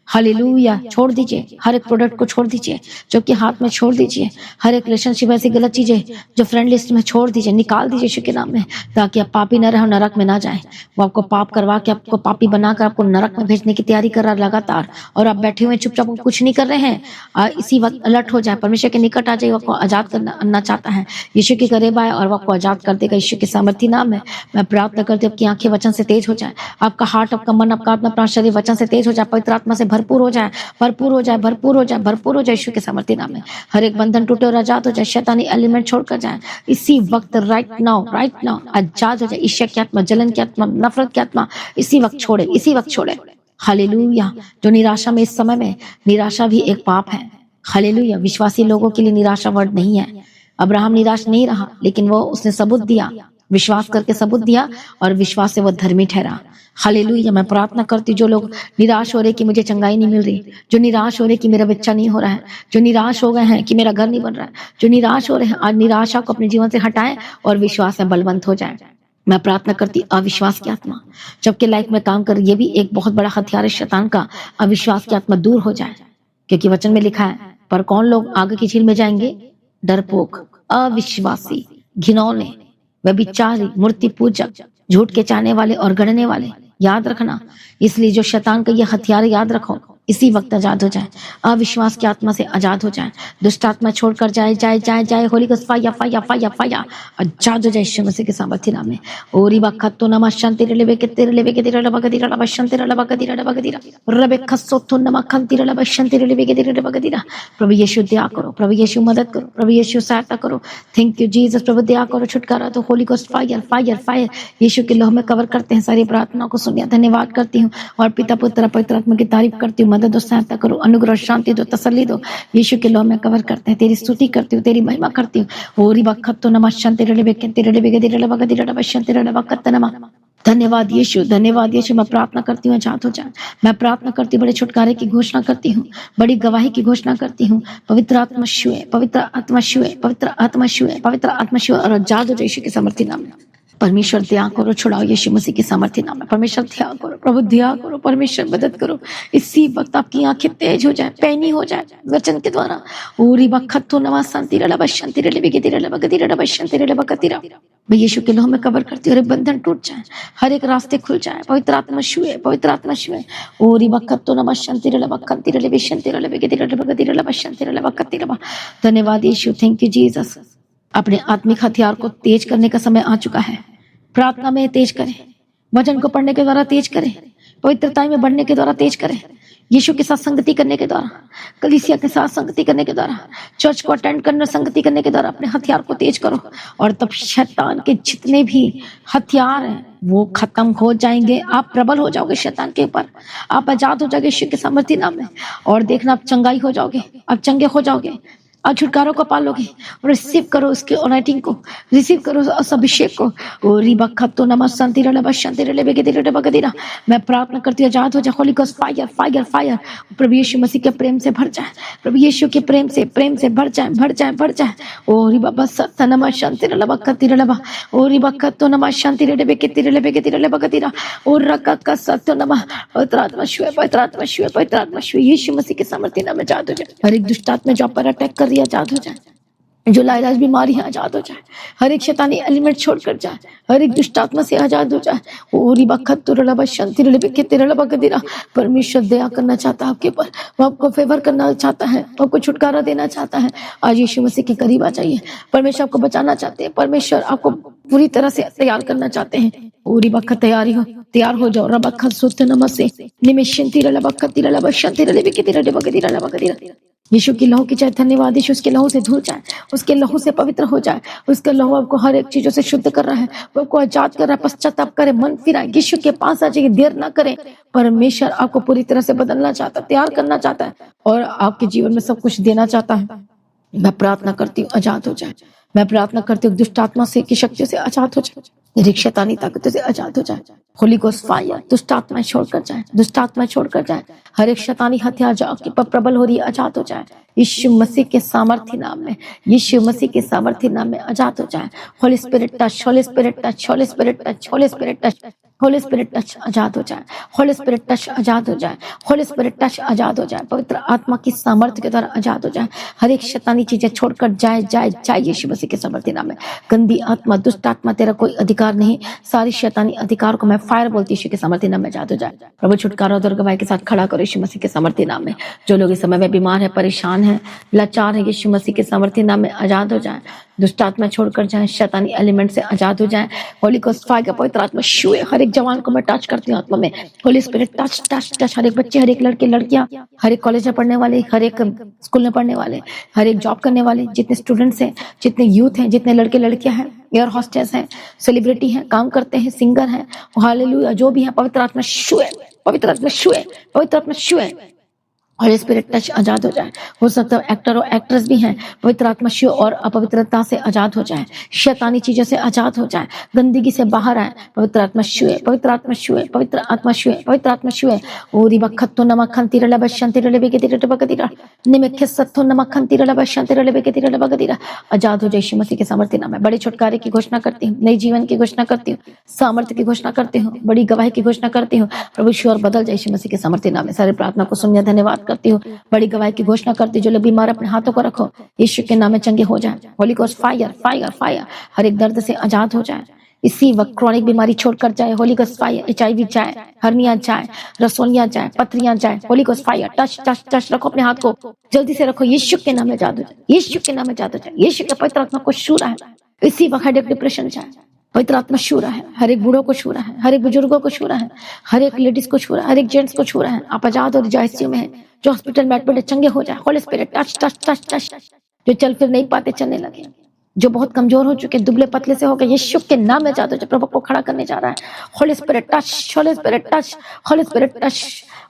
हालेलुया। छोड़ दीजिए, हर एक प्रोडक्ट को छोड़ दीजिए जो कि हाथ में, छोड़ दीजिए हर एक रिलेशनशिप, ऐसी गलत चीजें जो फ्रेंड लिस्ट में, छोड़ दीजिए, निकाल दीजिए यीशु के नाम में, ताकि आप पापी न रहो, नरक में ना जाए। वो आपको पाप करवा के, आपको पापी बनाकर आपको नरक में भेजने की तैयारी कर रहा है लगातार, और आप बैठे हुए चुपचाप कुछ नहीं कर रहे हैं। इसी वक्त अलर्ट हो जाए, परमेश्वर के निकट आ जाए, वो आपको आजाद करना चाहता है। यीशु के करीब आए और वो आपको आजाद कर देगा यीशु के सामर्थी नाम में। मैं प्रार्थना करती हूँ आपकी आंखें वचन से तेज हो जाए, आपका हार्ट, आपका मन, आपका आत्मा, प्राण, शरीर वचन से तेज हो जाए, पवित्र आत्मा से भरपूर हो जाए, भरपूर हो जाए, भरपूर हो जाए, भरपूर हो जाए यीशु के सामर्थी नाम में। हर एक बंधन टूटे और आजाद हो जाए, शैतानी एलिमेंट छोड़कर जाए इसी वक्त, राइट नाउ, राइट नाउ आजाद हो जाए। ईर्ष्या की आत्मा, जलन की आत्मा, नफरत की आत्मा इसी वक्त छोड़े, इसी वक्त छोड़े। हालेलुया। जो निराशा में, इस समय में निराशा भी एक पाप है। हालेलुया। विश्वासी लोगों के लिए निराशा वर्ड नहीं है। अब्राहम निराश नहीं रहा, लेकिन वो उसने सबूत दिया, विश्वास करके सबूत दिया, और विश्वास से वो धर्मी ठहरा। हालेलुया। मैं प्रार्थना करती हूँ जो लोग निराश हो रहे कि मुझे चंगाई नहीं मिल रही, जो निराश हो रहे कि मेरा बच्चा नहीं हो रहा है, जो निराश हो गए हैं कि मेरा घर नहीं बन रहा है, जो निराश हो रहे हैं, आज निराशा को अपने जीवन से हटाएं और विश्वास में बलवंत हो जाए। मैं प्रार्थना करती अविश्वास की आत्मा जबकि लाइफ में काम कर, ये भी एक बहुत बड़ा हथियार है शैतान का। अविश्वास की आत्मा दूर हो जाए, क्योंकि वचन में लिखा है, पर कौन लोग आगे की झील में जाएंगे? डरपोक, अविश्वासी, घिनौने, व्यभिचारी, मूर्ति पूजक, झूठ के चाहने वाले और गढ़ने वाले। याद रखना, इसलिए जो शैतान का ये हथियार, याद रखो, इसी वक्त आजाद हो जाए। अविश्वास की आत्मा से आजाद हो जाए, दुष्ट आत्मा छोड़कर जाए, जाए जाए जाए। होली गोस्ट फाया फाया फाया फाया, आजाद हो जाए यीशु मसीह के सामर्थ्य नाम में। ओरी बखतो नमा शांति रे लेवे के तेरे लेवे के तेरे लबा के तेरे लबा शांति रे लबा के तेरे लबा के तेरे रबे खसोतो नमा खंति रे लबा शांति रे लेवे के तेरे लबा के तेरे। प्रभु यीशु दया करो, प्रभु यीशु मदद करो, प्रभु यीशु सहायता करो। Thank you Jesus. प्रभु दया करो, छुटकारा दो। Holy Ghost fire fire fire Yeshu के लहू में कवर करते हैं। सारी प्रार्थना को सुनिए, धन्यवाद करती हूँ, और पिता पुत्र पवित्र आत्मा की तारीफ करती हूँ। मदद और सहायता करो, अनुग्रह, शांति दो, तसल्ली दो। यीशु के लहू में कवर करते हैं, तेरी स्तुति करती हूँ, तेरी महिमा करती हूँ। ओरी बखतो नमा शांति रे लेवे के तेरे लेवे के तेरे लबा के तेरे लबा शांति रे लबा कत नमा। धन्यवाद यीशु, धन्यवाद यीशु। मैं प्रार्थना करती हूँ आजाद हो जाए। मैं प्रार्थना करती हूँ, बड़े छुटकारे की घोषणा करती हूँ, बड़ी गवाही की घोषणा करती हूँ। पवित्र आत्मा छुए, पवित्र आत्मा छुए, पवित्र आत्मा छुए, पवित्र आत्मा छुए, और आजाद हो जाए यीशु के सामर्थ्य नाम में। परमेश्वर दया करो, छुड़ाओ यीशु मसीह के सामर्थ्य नाम में। परमेश्वर दया करो, प्रभु दया करो, परमेश्वर मदद करो। इसी वक्त आपकी आंखें तेज हो जाए, पैनी हो जाए वचन के द्वारा। ओरी बखतो नमा शांति रे लबा शांति रे लेवे के तेरे लबा के तेरे लबा शांति रे लबा कतिरा। मैं यीशु के लहू में कवर करती हूँ, हर एक बंधन टूट जाए, हर एक रास्ते खुल जाए। पवित्र आत्मा छुए, पवित्र आत्मा छुए। ओरी बखतो नमा शांति रे लबा खंति रे लेवे शांति रे लेवे के तेरे लबा के तेरे लबा शांति रे लबा कतिरा। धन्यवाद यीशु, थैंक यू जीसस। अपने आत्मिक हथियार को तेज करने का समय आ चुका है। प्रार्थना में तेज करें, वचन को पढ़ने के द्वारा तेज करें, पवित्रता में बढ़ने के द्वारा तेज करें, यीशु के साथ संगति करने के द्वारा, कलीसिया के साथ संगति करने के द्वारा, चर्च को अटेंड करने, संगति करने के द्वारा अपने हथियार को तेज करो। और तब शैतान के जितने भी हथियार हैं वो खत्म हो जाएंगे। आप प्रबल हो जाओगे शैतान के ऊपर, आप आजाद हो जाओगे यीशु के सामर्थ्य नाम में। और देखना, आप चंगाई हो जाओगे, आप चंगे हो जाओगे, और छुटकारों को पालोगे। और रिसीव करो उसके अनॉइंटिंग को, रिसीव करो उस अभिषेक को। ओरी बखतो नमा शांति रे लबा शांति रे लेवे के तेरे लबा के तेरे। मैं प्रार्थना करती हूँ, आजाद हो जाए। Holy Ghost fire fire fire प्रभु यीशु मसीह के प्रेम से भर जाए, प्रभु यीशु के प्रेम से भर जाए, भर जाए, भर जाए। ओरी बाबा सत्त नमा शांति रे लबा कति रे लबा। ओरी बखतो नमा शांति रे लेवे के तेरे लेवे के तेरे लबा के तेरे। और रका का सत्य नमा। पवित्र आत्मा छुए, पवित्र आत्मा छुए, पवित्र आत्मा छुए। यीशु मसीह के सामर्थ्य नाम में आजाद हो जाए। हर एक दुष्ट आत्मा जो आप पर अटैक कर आजाद हो जाए, जो लाइलाज बीमारी है आजाद हो जाए, हर एक शैतानी एलिमेंट छोड़कर जाए, हर एक दुष्ट आत्मा से आजाद हो जाए। ओरी बखतो रे लबा शांति रे लेवे के तेरे लबा के तेरे। परमेश्वर दया करना चाहता है आपके ऊपर, वो आपको फेवर करना चाहता है, आपको छुटकारा देना चाहता है। आज यीशु मसीह के करीब आ जाइए। परमेश्वर आपको बचाना चाहते हैं, परमेश्वर आपको पूरी तरह से तैयार करना चाहते हैं। ओरी बखत तैयारी हो, तैयार हो जाओ। रबखत सुत नमसे निमिषंति रे लबखत रे लबा शांति रे लेवे के तेरे लबा के तेरे लबा के तेरे। यीशु की लहू की चाहे धन्यवाद। यीशु उसके लहू से धुल जाए, उसके लहू से पवित्र हो जाए। उसका लहू आपको हर एक चीजों से शुद्ध कर रहा है, वो आपको आजाद कर रहा है। पश्चाताप करे, मन फिराए, यीशु के पास आ जाइए, देर ना करें। परमेश्वर आपको पूरी तरह से बदलना चाहता है, तैयार करना चाहता है, और आपके जीवन में सब कुछ देना चाहता है। मैं प्रार्थना करती हूँ आजाद हो जाए। मैं प्रार्थना करती हूँ दुष्ट आत्मा से की शक्तियों से आजाद हो जाए, शैतानी ताकतों से आजाद हो जाए। होली गोस्ट फायर दुष्ट आत्मा छोड़कर जाए, दुष्ट आत्मा छोड़कर जाए। हर एक शैतानी हथियार जो आपके पर प्रबल हो रही है आजाद हो जाए। यीशु मसीह के सामर्थ्य नाम में, यीशु मसीह के सामर्थ्य नाम में आजाद हो जाए। Holy spirit touch, Holi spirit touch, Holi spirit touch, Holi spirit touch. Holi spirit touch आजाद हो जाए, होली स्पिरिट टच आजाद हो जाए, होली स्पिरिट टच आजाद हो जाए, पवित्र आत्मा की सामर्थ्य के द्वारा आजाद हो जाए, हर एक शैतानी चीजें छोड़कर जाए जाए जाए यीशु मसीह के सामर्थ्य नाम में। गंदी आत्मा, दुष्ट आत्मा, तेरा कोई अधिकार नहीं, सारी शैतानी अधिकार को मैं फायर बोलती यीशु के सामर्थ्य नाम में आजाद हो जाए। प्रभु छुटकारा और गवाही के साथ खड़ा करो यीशु मसीह के सामर्थ्य नाम में। जो लोग इस समय में बीमार है, परेशान है, लाचार है, यीशु मसीह के सामर्थ्य नाम में आजाद हो जाए, दुष्ट आत्मा छोड़कर जाए, शैतानी एलिमेंट से आजाद हो जाए। होली गोस्ट फायर का पवित्र आत्मा छुए हर एक जवान को मैं टच करती हूँ आत्मा में। Holy spirit touch touch touch, हर एक बच्चे, हर एक लड़के लड़कियां, हर एक कॉलेज में पढ़ने वाले, हर एक स्कूल में पढ़ने वाले, हर एक जॉब करने वाले, जितने स्टूडेंट्स हैं, जितने यूथ हैं, जितने लड़के लड़कियां हैं, एयर हॉस्टेस हैं, सेलिब्रिटी हैं, काम करते हैं, सिंगर हैं, हालेलुया, जो भी है, पवित्र आत्मा छुए, पवित्र आत्मा छुए, पवित्र आत्मा छुए, होली स्पिरिट टच आजाद हो जाए। हो सकता है एक्टर और एक्ट्रेस भी हैं, पवित्र आत्मा शिव और अपवित्रता से आजाद हो जाए, शैतानी चीजों से आजाद हो जाए, गंदगी से बाहर आए, पवित्र आत्मा शिव, पवित्र आत्मा शिव, पवित्र आत्मा शिव, पवित्र आत्मा शिव। ओरी बखत्तो नमखन तिरला बशन तिरले बेके तिरले बगतिरा निमेखे सत्तो नमखन तिरला बशन तिरले बेके तिरले बगतिरा। आजाद हो जाए यीशु मसीह के सामर्थ्य नाम में। बड़े छुटकारे की घोषणा करती हूँ, नई जीवन की घोषणा करती हूँ, सामर्थ्य की घोषणा करती हूँ, बड़ी गवाही की घोषणा करती हूँ। प्रभु शिव और बदल जाए यीशु मसीह के सामर्थ्य नाम में। सारी प्रार्थना को सुनिए, धन्यवाद करती हूँ, बड़ी गवाही की घोषणा करती हूँ। जो लोग बीमार अपने हाथों को रखो, यीशु के नाम में चंगे हो जाए। Holy Ghost fire fire fire, हर एक दर्द से आजाद हो जाए, इसी वक्त क्रॉनिक बीमारी छोड़कर जाए। होली गोस्ट फायर, HIV जाए, हर्निया जाए, रसोलियां जाए, पथरियां जाए। Holy Ghost fire touch touch touch, रखो अपने हाथ को, जल्दी से रखो, यीशु के नाम में आजाद हो जाए, यीशु के नाम में आजाद हो जाए। यीशु के पवित्र आत्मा को छू रहा है, इसी वक्त हेडेक डिप्रेशन जाए, पवित्र आत्मा छू रहा है, हर एक बूढ़ों को छू रहा है, हर एक बुजुर्गों को छू रहा है, हर एक लेडीज को छू रहा है, हर एक जेंट्स को छू रहा है। आप आजाद और ICU में है, जो हॉस्पिटल में एडमिट है, चंगे हो जाए। Holy spirit touch touch touch touch, जो चल फिर नहीं पाते चलने लगे, जो बहुत कमजोर हो चुके, दुबले पतले से हो गए, यीशु के नाम में आजाद हो जाए। प्रभु को खड़ा करने जा रहा है। Holi spirit touch, Holi spirit touch, Holi spirit touch,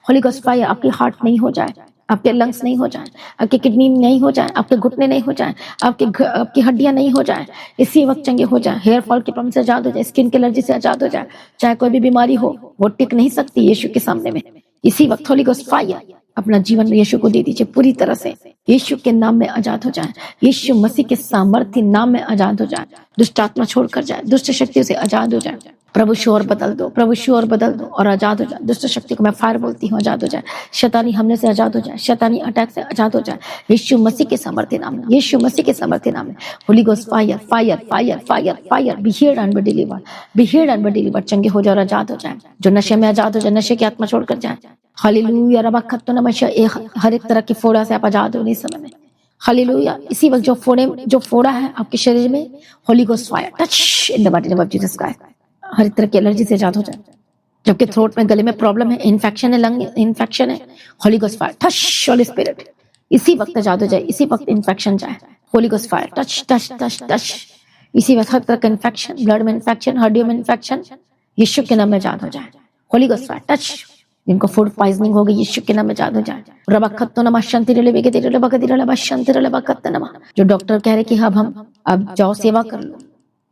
Holi Ghost fire. आपकी हार्ट नहीं हो जाए, आपके लंग्स नहीं हो जाए, आपकी किडनी नहीं हो जाए, आपके घुटने नहीं हो जाए, आपकी हड्डियां नहीं हो जाए, इसी वक्त चंगे हो जाए। हेयर फॉल के प्रॉब्लम से आजाद हो जाए, स्किन की एलर्जी से आजाद हो जाए। चाहे कोई भी बीमारी हो, वो टिक नहीं सकती यीशु के सामने में। इसी वक्त होली गोस्ट फायर अपना जीवन में यीशु को दे दीजिए पूरी तरह से। यीशु के नाम में आजाद हो जाए, यीशु मसीह के सामर्थ्य नाम में आजाद हो जाए, दुष्ट आत्मा छोड़कर जाए, दुष्ट शक्तियों से आजाद हो जाए। प्रभु शोर बदल दो, प्रभु शोर बदल दो और आजाद हो जाए। दुष्ट शक्ति को मैं फायर बोलती हूँ, आजाद हो जाए। शैतानी हमले से आजाद हो जाए, शैतानी अटैक से आजाद हो जाए, यीशु मसीह के सामर्थ्य नाम में, यीशु मसीह के सामर्थ्य नाम में। Holy Ghost fire fire fire fire fire, be healed and be delivered, be healed and be delivered. चंगे हो जाए और आजाद हो जाए। जो नशे में आजाद हो जाए, नशे की आत्मा छोड़कर जाए। हालेलुया रबखत्तो नमः। हर एक तरह की फोड़ा से आप आजाद हो इस समय में। हालेलुया। इसी वक्त जो फोड़ा है आपके शरीर में, Holy Ghost fire touch in the mighty name of Jesus Christ. हर तरह की एलर्जी से आजाद हो जाए। जबकि थ्रोट में, गले में प्रॉब्लम है, इन्फेक्शन है, लंग इन्फेक्शन है, Holi Ghost fire touch, Holi spirit इसी वक्त आजाद हो जाए, इसी वक्त इन्फेक्शन जाए। Holy Ghost fire touch touch touch touch, इसी वक्त हर तरह का इन्फेक्शन, ब्लड में इन्फेक्शन, हड्डियों में इन्फेक्शन, यीशु के नाम में आजाद हो जाए। Holy Ghost fire touch. जिनको फूड पॉइजनिंग हो गई, यीशु के नाम में आजाद हो जाए। रबखत्तो नमः शांति रले बेके तेरे बगदिरा लबा शांति रले बकत्त नमः। जो डॉक्टर कह रहे कि अब जाओ सेवा कर लो,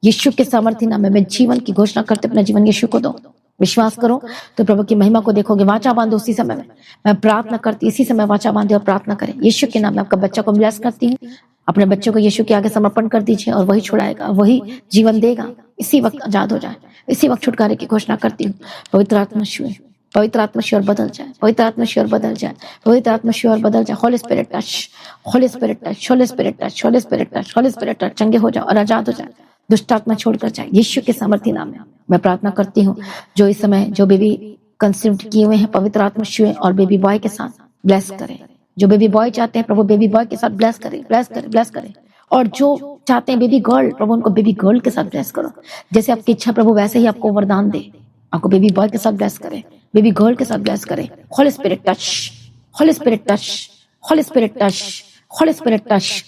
यीशु के सामर्थ्य नाम में मैं जीवन की घोषणा करते अपना जीवन यीशु को दो। विश्वास करो तो प्रभु की महिमा को देखोगे। वाचा बांधो उसी समय में, मैं प्रार्थना करती इसी समय वाचा बांधे और प्रार्थना करें। यीशु के नाम में आपका बच्चा को ब्लेस करती हूँ। अपने बच्चों को यीशु के आगे समर्पण कर दीजिए और वही छुड़ाएगा, वही जीवन देगा। इसी वक्त आजाद हो जाए, इसी वक्त छुटकारे की घोषणा करती हूँ। पवित्र आत्मा शिव, पवित्र आत्मा शिव बदल जाए, पवित्र आत्मा शिव बदल जाए, पवित्र आत्मा शिव बदल जाए। Holy spirit touch, Holi spirit touch, Holi spirit touch, Holi spirit touch, Holi spirit touch. चंगे हो जाओ और आजाद हो जाए, दुष्ट आत्मा छोड़कर जाए। यीशु के सामर्थ्य नाम में मैं प्रार्थना करती हूँ। जो इस समय जो बेबी कंसीव्ड किए हुए हैं, पवित्र आत्मा शिव और बेबी बॉय के साथ ब्लेस करें। जो बेबी बॉय चाहते हैं, प्रभु बेबी बॉय के साथ ब्लेस करें, ब्लेस करें, ब्लेस करें। और जो चाहते हैं बेबी गर्ल, प्रभु उनको बेबी गर्ल के साथ ब्लेस करो। जैसे आपकी इच्छा प्रभु वैसे ही आपको वरदान दे। आपको बेबी बॉय के साथ ब्लेस करे, बेबी गर्ल के साथ ब्लेस करे। Holi spirit touch, Holi spirit touch, Holi spirit touch, Holi spirit touch.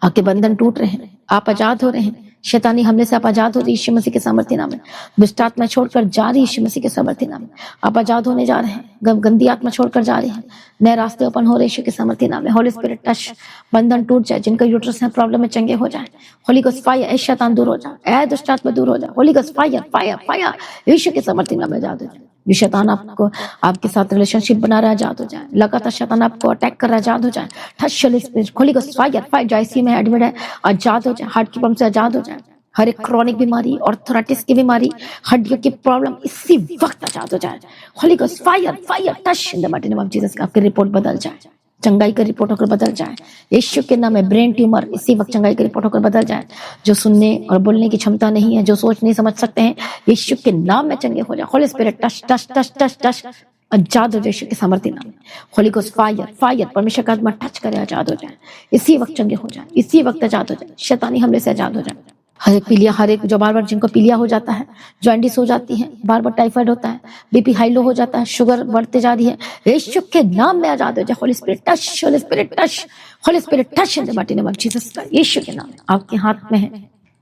आपके बंधन टूट रहे हैं, आप आजाद हो रहे हैं। शैतानी हमले से आप आजाद हो रही यीशु मसीह के सामर्थ्य नाम में। दुष्ट आत्मा छोड़कर जा रही यीशु मसीह के सामर्थ्य नाम में। आप आजाद होने जा रहे हैं। गंदी आत्मा छोड़कर जा रही है, नए रास्ते ओपन हो रहे यीशु के सामर्थ्य नाम में। होली स्पिरिट टच, बंधन टूट जाए। जिनका यूट्रस है प्रॉब्लम में, चंगे हो जाए। होली गोस्ट फायर, ऐ शैतान दूर हो जाए, ऐ दुष्ट आत्मा दूर हो जाए। Holy Ghost fire fire fire, Yeshu के सामर्थ्य नाम में आजाद हो जाए। जो शैतान आपको आपके साथ रिलेशनशिप बना रहा है, आजाद हो जाए। लगातार शैतान आपको अटैक कर रहा है, आजाद हो जाए। Touch Holi spirit, Holi Ghost fire fire. जो ICU में एडमिट है, आजाद हो जाए। हार्ट की प्रॉब्लम से आजाद हो जाए। हर एक क्रॉनिक बीमारी, ऑर्थराइटिस की बीमारी, हड्डियों की प्रॉब्लम इसी वक्त आजाद हो जाए। Holy Ghost fire fire touch in the mighty name of Jesus. आपकी रिपोर्ट बदल जाए, चंगाई की रिपोर्ट होकर बदल जाए। यीशु के नाम में ब्रेन ट्यूमर इसी वक्त चंगाई की रिपोर्ट होकर बदल जाए। जो सुनने और बोलने की क्षमता नहीं है, जो सोच नहीं समझ सकते हैं, यीशु के नाम में चंगे हो जाए। Holy spirit touch touch touch touch touch, आजाद हो जाए यीशु के सामर्थ्य नाम में। होली गोस्ट फायर फायर, परमेश्वर का आत्मा टच करे, आजाद हो जाए, इसी वक्त चंगे हो जाए, इसी वक्त आजाद हो जाए, शैतानी हमले से आजाद हो जाए। हर एक पीलिया, हर एक जो बार बार जिनको पीलिया हो जाता है, जॉइंटिस हो जाती है, बार बार टाइफाइड होता है, बीपी हाई लो हो जाता है, शुगर बढ़ते जा रही है, यीशु के नाम में आजाद हो जाए। Holy spirit touch, Holi spirit touch, Holi spirit touch in the mighty name of Jesus. Yeshu के नाम आपके हाथ में है,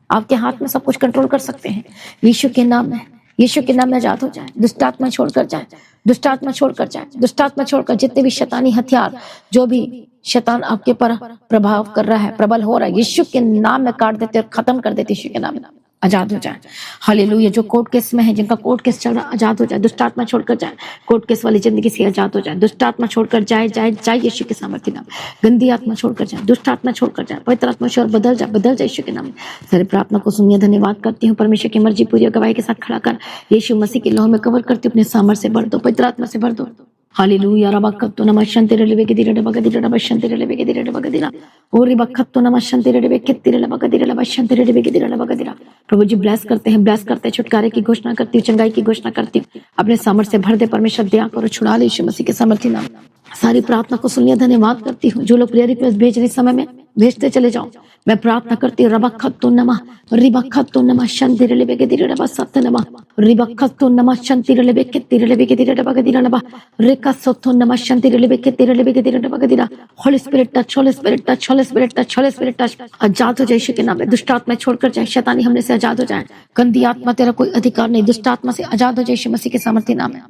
आपके हाथ में सब कुछ कंट्रोल कर सकते हैं। यीशु के नाम में, यीशु के नाम में आजाद हो जाए। दुष्टात्मा छोड़कर जाए, दुष्टात्मा छोड़कर जाए, दुष्टात्मा छोड़कर, जितने भी शैतानी हथियार, जो भी शैतान आपके पर प्रभाव कर रहा है, प्रबल हो रहा है, यीशु के नाम में काट देते और खत्म कर देते, यीशु के नाम में आजाद हो जाए। हालेलुया। जो कोर्ट केस में है, जिनका कोर्ट केस चल रहा, आजाद हो जाए, दुष्टात्मा छोड़कर जाए, कोर्ट केस वाली जिंदगी से आजाद हो जाए, दुष्टात्मा छोड़कर जाए जाए जाए यीशु के सामर्थ्य नाम। गंदी आत्मा छोड़कर जाए, दुष्ट आत्मा छोड़कर जाए, पवित्र आत्मा से और बदल जाए, बदल जाए यीशु के नाम। सारी प्रार्थना को सुनिए, धन्यवाद करती हूँ। परमेश्वर की मर्जी पूरी गवाही के साथ खड़ा कर यीशु मसीह के लहू में कवर करती हूँ, अपने सामर्थ्य से भर दो, पवित्र आत्मा से भर दो। हालेलुया। रबकत्तो नमः रेले बेगदिरा डबगदिरा डबशंति रेले बेगदिरा डबगदिरा और रिबकत्तो नमः रेले बेकितिरा डबगदिरा डबशंति रेले बेगदिरा डबगदिरा। प्रभु जी ब्लेस करते हैं, ब्लेस करते हैं, छुटकारे की घोषणा करती हूँ, चंगाई की घोषणा करती हूँ, अपने सामर्थ्य से भर दे परमेश्वर, दया करो, छुड़ा ले यीशु मसीह के सामर्थ्य नाम। सारी प्रार्थना को सुनिए, धन्यवाद करती हूँ। जो लोग प्रेयर रिक्वेस्ट भेज रहे समय में भेजते चले जाओ, मैं प्रार्थना करती हूँ। रबखत्तो नमः रिबखत्तो नमः शंति रेले बेगदिरा डबसत्त नमः रिबखत्तो नमः शंति रेले बेकितिरा बेगदिरा डबगदिरा नमः रेकसोत्तो नमः शंति रेले बेकितिरा बेगदिरा डबगदिरा। Holy spirit touch, Holi spirit touch, Holi spirit touch, Holi spirit touch. आजाद हो जाए यीशु के नाम में। दुष्ट आत्मा छोड़कर जाए, शैतानी हमले से आजाद हो जाए, गंदी आत्मा तेरा कोई अधिकार नहीं, दुष्ट आत्मा से आजाद हो जाए यीशु मसीह के सामर्थ्य नाम में।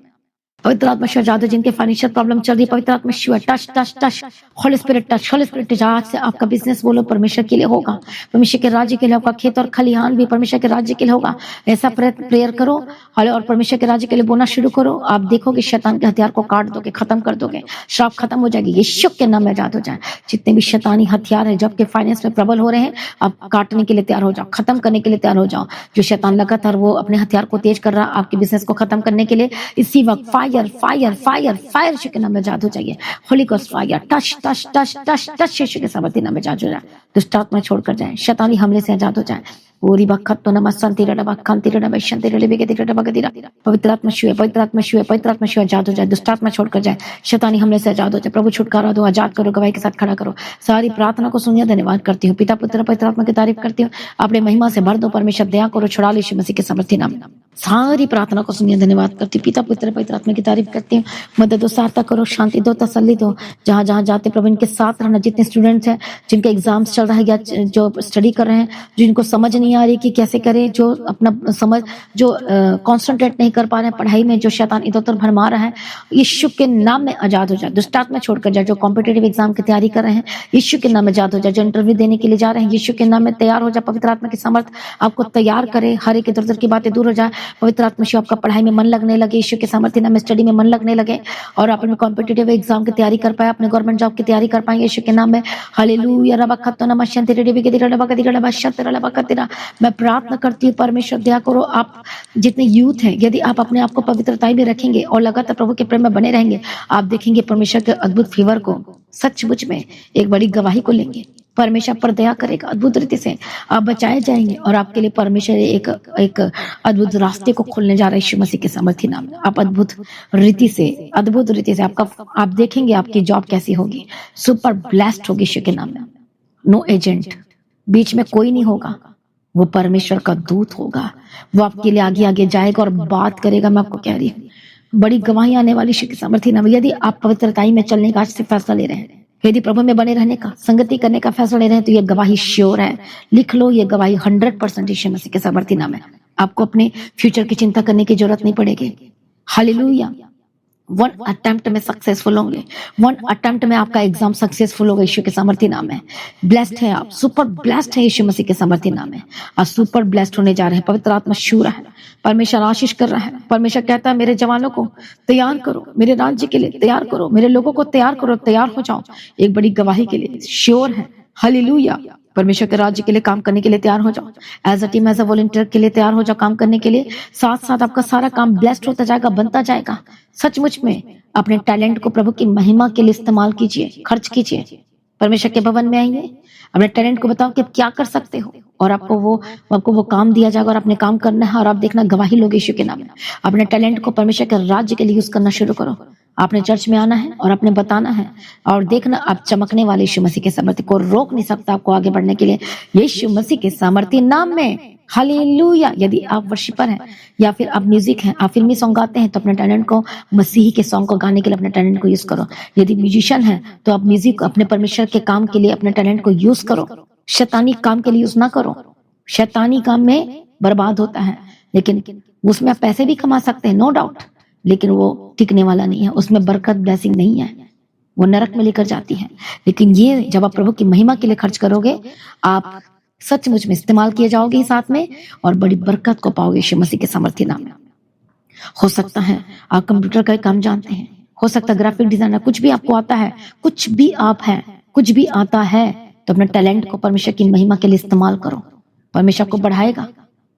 पवित्र आत्मा शिव आजाद हो, जिनके फाइनेंशियल प्रॉब्लम चल रही है, पवित्र आत्मा Shiv touch touch touch, Holi spirit touch, Holi spirit touch. आज से आपका बिजनेस बोलो परमेश्वर के लिए होगा, परमेश्वर के राज्य के लिए होगा, खेत और खलिहान भी परमेश्वर के राज्य के लिए होगा। ऐसा प्रेयर करो और परमेश्वर के राज्य के लिए बोलना शुरू करो। आप देखोगे शैतान के हथियार को काट दोगे, खत्म कर दोगे, श्राप खत्म हो जाएगी, यीशु के नाम में आजाद हो जाए। जितने भी शैतानी हथियार है, जबकि फाइनेंस में प्रबल हो रहे हैं, आप काटने के लिए तैयार हो जाओ, खत्म करने के लिए तैयार हो जाओ। जो शैतान लगातार वो अपने हथियार को तेज कर रहा है आपके बिजनेस को खत्म करने के लिए, इसी वक्त fire fire fire fire Yeshu के नाम में आजाद हो जाइए। Holy Ghost fire touch touch touch touch touch, Yeshu के सामर्थ्य नाम में आजाद हो जाए। दुष्ट आत्मा छोड़कर जाए, शैतानी हमले से आजाद हो जाए। ओरी बखत्तो नमः संति रडबा कांति रडबा शंति रडबे बेगदिरा डबगदिरा। पवित्र आत्मा शिव, पवित्र आत्मा शिव, पवित्र आत्मा शिव आजाद हो जाए, दुष्ट आत्मा छोड़कर जाए, शैतानी हमले से आजाद हो जाए। प्रभु छुटकारा दो, आजाद करो, गवाही के साथ खड़ा करो। सारी प्रार्थना को सुनिए, धन्यवाद करती हूँ। पिता पुत्र पवित्र आत्मा की तारीफ करती हूँ, अपने महिमा से भर दो परमेश्वर, दया करो, छुड़ा ले यीशु मसीह के सामर्थ्य नाम। सारी प्रार्थना को सुनिए, धन्यवाद करती हूँ। पिता पुत्र पवित्र आत्मा की तारीफ करती हूँ। मदद दो, सहायता करो, शांति दो, तसल्ली दो। जहां जहां जाते प्रभु इनके साथ रहना। जितने स्टूडेंट्स हैं जिनके एग्जाम्स चल रहा है या जो स्टडी कर रहे हैं, जिनको समझ नहीं आ रही कि कैसे करें, जो अपना समझ जो कॉन्सेंट्रेट नहीं कर पा रहे हैं पढ़ाई में, जो शैतान इधर उधर भरमा रहा है, यीशु के नाम में आजाद हो जाए, दुष्टात्मा में छोड़कर जाए। जो कॉम्पिटेटिव एग्जाम की तैयारी कर रहे हैं, यीशु के नाम में आजाद हो जाए। जो इंटरव्यू देने के लिए जा रहे हैं, यीशु के नाम में तैयार हो जाए। पवित्र आत्मा की समर्थ आपको तैयार करे, हर एक इधर उधर की बातें दूर हो जाए। पवित्र आत्मा शिव आपका पढ़ाई में मन लगने लगे, यीशु के सामर्थ्य नाम में स्टडी में मन लगने लगे, और आप अपने कॉम्पिटेटिव एग्जाम की तैयारी कर पाए, अपने गवर्नमेंट जॉब की तैयारी कर पाएंगे यीशु के नाम में। हालेलुया। रबखत्तो नमः शंति रेले बेगदिरा डबगदिरा डबशंति रेले बेगदिरा। मैं प्रार्थना करती हूँ परमेश्वर दया करो। आप जितने यूथ हैं, यदि आप अपने आप को पवित्रता में रखेंगे और लगातार प्रभु के प्रेम में बने रहेंगे, आप देखेंगे परमेश्वर के अद्भुत फेवर को, सचमुच में एक बड़ी गवाही को लेंगे। परमेश्वर पर दया करेगा, अद्भुत रीति से आप बचाए जाएंगे, और आपके लिए परमेश्वर एक अद्भुत रास्ते को खोलने जा रहे हैं यीशु मसीह के सामर्थ्य नाम में। आप अद्भुत रीति से आपका आप देखेंगे आपकी जॉब कैसी होगी, सुपर ब्लेस्ड होगी यीशु के नाम में। नो एजेंट, बीच में कोई नहीं होगा, वो परमेश्वर का दूत होगा, वो आपके लिए आगे आगे जाएगा और बात करेगा। मैं आपको कह रही हूँ, बड़ी गवाही आने वाली यीशु के सामर्थ्य नाम में। यदि आप पवित्रताई में चलने का आज से फैसला ले रहे हैं, यदि प्रभु में बने रहने का, संगति करने का फैसला ले रहे हैं, तो ये गवाही श्योर है। लिख लो, ये गवाही 100% यीशु मसीह के सामर्थ्य नाम है। आपको अपने फ्यूचर की चिंता करने की जरूरत नहीं पड़ेगी। हालेलुया। 1 अटेम्प्ट में सक्सेसफुल होंगे, 1 अटेम्प्ट में आपका एग्जाम सक्सेसफुल होगा यीशु के सामर्थ्य नाम है। ब्लेस्ड है आप, सुपर ब्लेस्ड है यीशु मसीह के सामर्थ्य नाम है। आप सुपर ब्लेस्ड होने जा रहे हैं। पवित्र आत्मा छू रहा है, परमेश्वर आशीष कर रहा है। परमेश्वर कहता है मेरे जवानों को तैयार करो, मेरे राज्य के लिए तैयार करो, मेरे लोगों को तैयार करो, तैयार हो जाओ एक बड़ी गवाही के लिए। श्योर है। हालेलुया। परमेश्वर के राज्य के लिए काम करने के लिए तैयार हो जाओ। As a team, as a volunteer के लिए तैयार हो जाओ काम करने के लिए। साथ साथ आपका सारा काम ब्लेस्ड होता जाएगा, बनता जाएगा। सचमुच में अपने टैलेंट को प्रभु की महिमा के लिए इस्तेमाल कीजिए, खर्च कीजिए। परमेश्वर के भवन में आइए, अपने टैलेंट को बताओ कि आप क्या कर सकते हो, और आपको वो काम दिया जाएगा और अपने काम करना है, और आप देखना गवाही लोगे यीशु के नाम में। अपने टैलेंट को परमेश्वर के राज्य के लिए यूज करना शुरू करो। आपने चर्च में आना है और आपने बताना है, और देखना आप चमकने वाले यीशु मसीह के सामर्थ्य को रोक नहीं सकता आपको आगे बढ़ने के लिए। यीशु मसीह के सामर्थ्य नाम में हालेलुया। यदि आप वर्शिपर हैं या फिर आप म्यूजिक हैं, आप फिल्मी सॉन्ग गाते हैं, तो अपने टैलेंट को मसीही के सॉन्ग को गाने के लिए अपने टैलेंट को यूज करो। यदि म्यूजिशियन है तो आप म्यूजिक अपने परमेश्वर के काम के लिए अपने टैलेंट को यूज करो। शैतानी काम के लिए यूज ना करो। शैतानी काम में बर्बाद होता है, लेकिन उसमें आप पैसे भी कमा सकते हैं, नो डाउट, लेकिन वो टिकने वाला नहीं है, उसमें बरकत ब्लेसिंग नहीं है, वो नरक में लेकर जाती है। लेकिन ये जब आप प्रभु की महिमा के लिए खर्च करोगे, आप सचमुच में इस्तेमाल किए जाओगे साथ में, और बड़ी बरकत को पाओगे यीशु मसीह के सामर्थ्य नाम में। हो सकता है आप कंप्यूटर का काम जानते हैं, हो सकता है ग्राफिक डिजाइनर, कुछ भी आपको आता है, कुछ भी आप हैं, कुछ भी आता है, तो अपने टैलेंट को परमेश्वर की महिमा के लिए इस्तेमाल करो। परमेश्वर आपको बढ़ाएगा,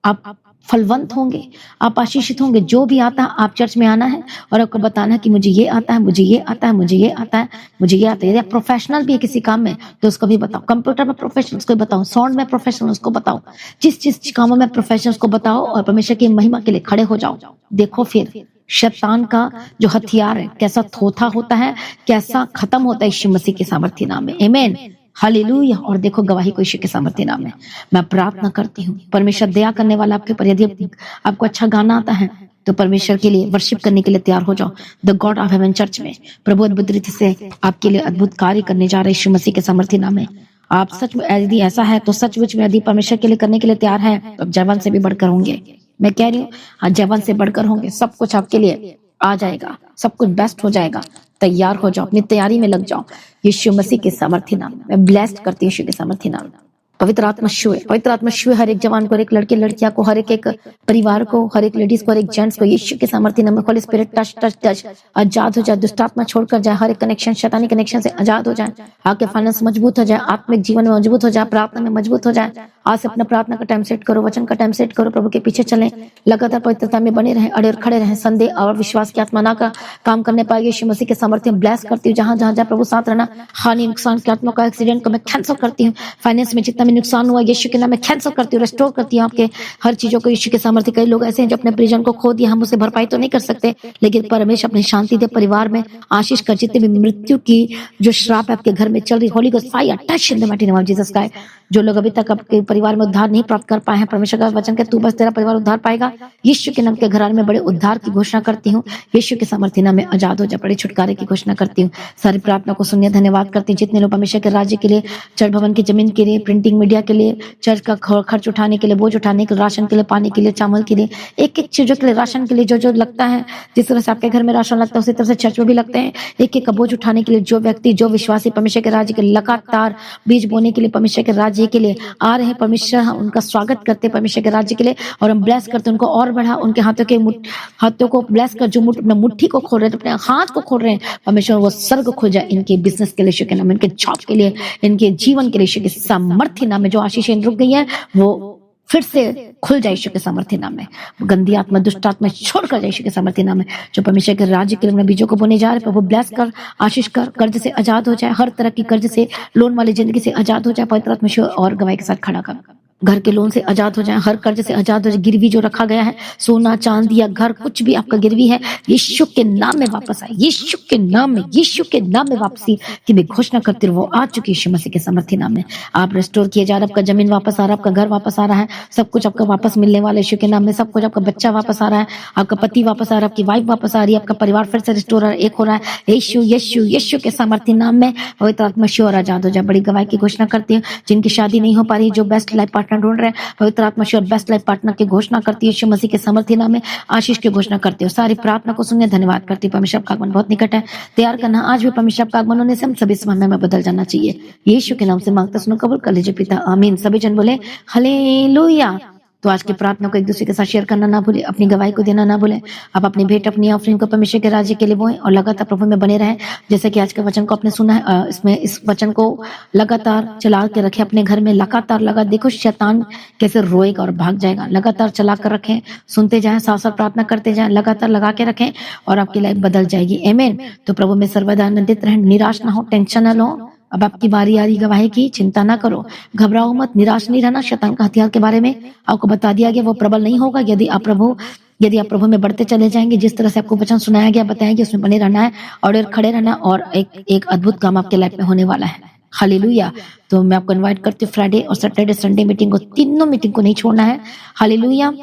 आप फलवंत होंगे, आप आशीषित होंगे। जो भी आता है आप चर्च में आना है और आपको बताना है कि मुझे ये आता है, मुझे ये आता है, मुझे ये आता है, मुझे ये आता है। यदि आप प्रोफेशनल भी है किसी काम में तो उसको भी बताओ। कंप्यूटर में प्रोफेशनल उसको बताओ, साउंड में प्रोफेशनल उसको बताओ, जिस कामों में प्रोफेशनल उसको बताओ, और परमेश्वर की महिमा के लिए खड़े हो जाओ। देखो फिर शैतान का जो हथियार है कैसा थोथा होता है, कैसा खत्म होता है यीशु मसीह के सामर्थ्य नाम में। आमीन, हालेलुया। और देखो गवाही को यीशु के सामर्थ्य नाम में मैं प्रार्थना करती हूँ, परमेश्वर दया करने वाला आपके ऊपर। यदि आपको अच्छा गाना आता है तो परमेश्वर के लिए वर्शिप करने के लिए तैयार हो जाओ। The God of Heaven church में प्रभु अद्भुत रीति से आपके लिए अद्भुत कार्य करने जा रहे यीशु मसीह के सामर्थ्य नाम में। आप सच में यदि ऐसा है तो सचमुच में यदि परमेश्वर के लिए करने के लिए तैयार है तो जवान से भी बढ़कर होंगे। मैं कह रही हूँ, हाँ, जवान से बढ़कर होंगे। सब कुछ आपके लिए आ जाएगा, सब कुछ बेस्ट हो जाएगा। तैयार हो जाओ, अपनी तैयारी में लग जाओ। यीशु मसीह के सामर्थ्य नाम में मैं ब्लेस्ड करती हूँ, यीशु के सामर्थ्य नाम में। पवित्र आत्मा छुए, पवित्र आत्मा छुए हर एक जवान को, हर एक लड़के लड़कियां को, हर एक परिवार को, हर एक लेडीज को, हर एक जेंट्स को। यीशु के सामर्थ्य नाम में Holy spirit touch touch touch, आजाद हो जाए, दुष्ट आत्मा छोड़कर जाए, हर एक कनेक्शन शैतानी कनेक्शन से आजाद हो जाए। आपके फाइनेंस मजबूत हो जाए, आत्मिक जीवन में मजबूत हो जाए, प्रार्थना में मजबूत हो जाए। आज से अपना प्रार्थना का टाइम सेट करो, वचन का टाइम सेट करो, प्रभु के पीछे चलें, लगातार पवित्रता में बने रहें, अड़े और खड़े रहें। संदेह और विश्वास की आत्मा ना का काम करने पाएगी। यीशु मसीह के सामर्थ्य ब्लेस करती हूँ। जहां जहां प्रभु साथ रहना, हानि नुकसान की आत्मा का एक्सीडेंट को मैं कैंसिल करती हूँ। फाइनेंस में जितना भी नुकसान हुआ यीशु के नाम में कैंसिल करती हूँ, रेस्टोर करती हूँ आपके हर चीजों को यीशु के सामर्थ्य। कई लोग ऐसे हैं जो अपने परिजन को खो दिया, हम उसे भरपाई तो नहीं कर सकते, लेकिन परमेश्वर अपनी शांति दे, परिवार में आशीष कर। जितने भी मृत्यु की जो श्राप आपके घर में चल रही, Holi Ghost fire touch in the mighty name of Jesus Christ. जो लोग अभी तक आपके परिवार में उद्धार नहीं प्राप्त कर पाए हैं, परमेश्वर का वचन के तू बस तेरा परिवार उद्धार पाएगा। यीशु के नाम के घराने में बड़े उद्धार की घोषणा करती हूँ। यीशु के सामर्थ्य नाम में आजाद हो जा, बड़े छुटकारे की घोषणा करती हूँ। सारी प्रार्थना को सुनिए, धन्यवाद करती हूँ। जितने लोग परमेश्वर के राज्य के लिए, चर्च भवन की जमीन के लिए, प्रिंटिंग मीडिया के लिए, चर्च का खर्च उठाने के लिए, बोझ उठाने के लिए, राशन के लिए, पानी के लिए, चावल के लिए, एक एक चीजों के लिए, राशन के लिए जो जो लगता है, जिस तरह से आपके घर में राशन लगता है उसी तरह से चर्च में भी लगते हैं। एक एक का बोझ उठाने के लिए जो व्यक्ति, जो विश्वासी परमेश्वर के राज्य के लगातार बीज बोने के लिए परमेश्वर के राज्य के लिए आ रहे हैं, परमेश्वर उनका स्वागत करते हैं परमेश्वर के राज्य के लिए, और हम ब्लेस करते हैं उनको और बढ़ा। उनके हाथों को ब्लेस कर, जो मुट्ठी को खोल रहे हैं, अपने हाथ को खोल रहे हैं, परमेश्वर वो सर्ग खोल जाए इनके बिजनेस के लिए यीशु के नाम में, इनके जॉब के लिए, इनके जीवन के लिए यीशु के सामर्थ्य नाम में। जो आशीषें रुक गई है वो फिर से खुल जाए यीशु के सामर्थ्य नाम में। गंदी आत्मा, दुष्ट आत्मा छोड़कर जाए यीशु के सामर्थ्य नाम में। जो परमेश्वर के राज्य के लिए बीजों को बोने जा रहे हैं, वो ब्लेस कर, आशीष कर, कर्ज से आजाद हो जाए, हर तरह की कर्ज से, लोन वाली जिंदगी से आजाद हो जाए। पवित्र आत्मा और गवाही के साथ खड़ा कर, घर के लोन से आजाद हो जाए, हर कर्ज से आजाद हो जाए। गिरवी जो रखा गया है, सोना चांदी या घर, कुछ भी आपका गिरवी है, यीशु के नाम में वापस आए, यीशु के नाम में, यीशु के नाम में वापसी की मैं घोषणा करती हूँ। वो आ चुकी है यीशु मसीह के सामर्थ्य नाम में। आप रेस्टोर किए जा रहे, आपका जमीन वापस आ रहा है, आपका घर वापस आ रहा है, सब कुछ आपका वापस मिलने वाला है यीशु के नाम में। सब कुछ, आपका बच्चा वापस आ रहा है, आपका पति वापस आ रहा है, आपकी वाइफ वापस आ रही है, आपका परिवार फिर से रिस्टोर एक हो रहा है यीशु यीशु यीशु के सामर्थ्य नाम में। पवित्र आत्मा और आजाद हो जाए। बड़ी गवाही की घोषणा करती हूँ। जिनकी शादी नहीं हो पा रही, जो बेस्ट लाइफ पार्टनर ढूंढ रहे हैं, पवित्र आत्मा और बेस्ट लाइफ पार्टनर की घोषणा करती है यीशु मसीह के सामर्थ्य नाम में। आशीष की घोषणा करती हूँ। सारी प्रार्थना को सुनने धन्यवाद करती हूँ। परमेश्वर का आगमन बहुत निकट है, तैयार करना। आज भी परमेश्वर का आगमन होने से हम सभी समय में बदल जाना चाहिए। यीशु के नाम से मांगता सुनो, कबूल कर लीजिए पिता, आमीन। सभी जन बोले हालेलुया। तो आज की प्रार्थना को एक दूसरे के साथ शेयर करना ना भूले, अपनी गवाही को देना ना भूले। आप अपनी भेंट, अपनी ऑफरिंग को परमेश्वर के राज्य के लिए बोएं और लगातार प्रभु में बने रहें। जैसे कि आज के वचन को आपने सुना है, इसमें इस वचन को लगातार चला के रखें अपने घर में, लगातार देखो शैतान कैसे रोएगा और भाग जाएगा। लगातार चला कर रखें, सुनते जाएं, साथ साथ प्रार्थना करते जाएं, लगातार लगा के रखें और आपकी लाइफ बदल जाएगी। आमीन। तो प्रभु में सर्वदा आनंदित रहें, निराश ना हो, टेंशन ना लो। अब आपकी बारी आ रही गवाही की, चिंता ना करो, घबराओ मत, निराश नहीं रहना। शैतान का हथियार के बारे में आपको बता दिया गया, वो प्रबल नहीं होगा यदि आप प्रभु में बढ़ते चले जाएंगे। जिस तरह से आपको वचन सुनाया गया, बताया गया, उसमें बने रहना है और खड़े रहना, और एक अद्भुत काम आपके लाइफ में होने वाला है। हालेलुया। तो मैं आपको इनवाइट करती हूँ फ्राइडे और सैटरडे संडे मीटिंग को, तीनों मीटिंग को नहीं छोड़ना है। हालेलुया।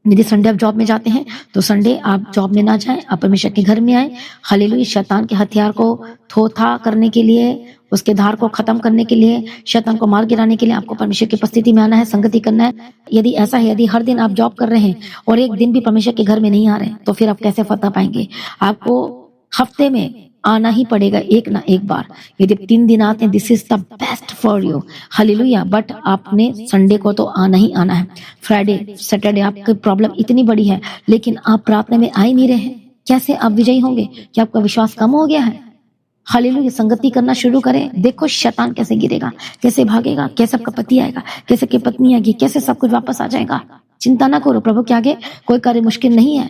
यदि संडे आप जॉब में जाते हैं तो संडे आप जॉब में ना जाएं, आप परमेश्वर के घर में आए। हालेलुया। शैतान के हथियार को थोथा करने के लिए, उसके धार को खत्म करने के लिए, शैतान को मार गिराने के लिए आपको परमेश्वर की उपस्थिति में आना है, संगति करना है। यदि ऐसा है, यदि हर दिन आप जॉब कर रहे हैं और एक दिन भी परमेश्वर के घर में नहीं आ रहे, तो फिर आप कैसे फतह पाएंगे? आपको हफ्ते में आना ही पड़ेगा एक ना एक बार। यदि 3 दिन आते हैं, this is the best for you. Hallelujah. But आपने संडे को तो आना ही आना है। फ्राइडे सैटरडे आपकी प्रॉब्लम इतनी बड़ी है लेकिन आप प्रार्थना में आ ही नहीं रहे हैं, कैसे आप विजयी होंगे? क्या आपका विश्वास कम हो गया है? हालेलुया। संगति करना शुरू करें, देखो शैतान कैसे गिरेगा, कैसे भागेगा, कैसे आपका पति आएगा, कैसे की पत्नी आएगी, कैसे सब कुछ वापस आ जाएगा। चिंता ना करो, प्रभु के आगे कोई कार्य मुश्किल नहीं है।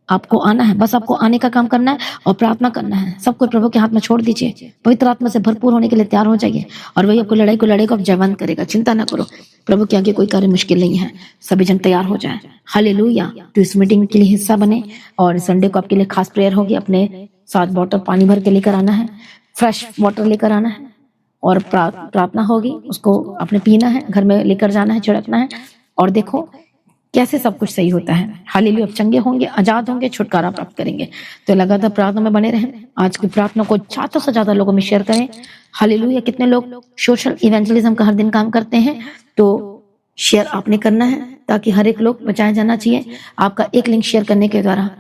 आपको आना है, बस आपको आने का काम करना है और प्रार्थना करना है। सब कुछ प्रभु के हाथ में छोड़ दीजिए, पवित्र आत्मा से भरपूर होने के लिए तैयार हो जाइए और वही आपको लड़ाई को लड़ेगा, आप जयवंत करेगा। चिंता ना करो, प्रभु के आगे कोई कार्य मुश्किल नहीं है। सभी जन तैयार हो जाए। हालेलुया। तो इस मीटिंग के लिए हिस्सा बने और संडे को आपके लिए खास प्रेयर होगी। अपने साथ बॉटल पानी भर के लेकर आना है, फ्रेश वाटर लेकर आना है और प्रार्थना होगी, उसको आपने पीना है, घर में लेकर जाना है, छिड़कना है और देखो कैसे सब कुछ सही होता है। हालेलुया। आप चंगे होंगे, आजाद होंगे, छुटकारा प्राप्त करेंगे। तो लगातार प्रार्थना में बने रहें। आज की प्रार्थना को ज्यादा से ज्यादा लोगों में शेयर करें। हालेलुया। कितने लोग सोशल इवेंजलिज्म का हर दिन काम करते हैं, तो शेयर आपने करना है ताकि हर एक लोग बचाया जाना चाहिए। आपका एक लिंक शेयर करने के द्वारा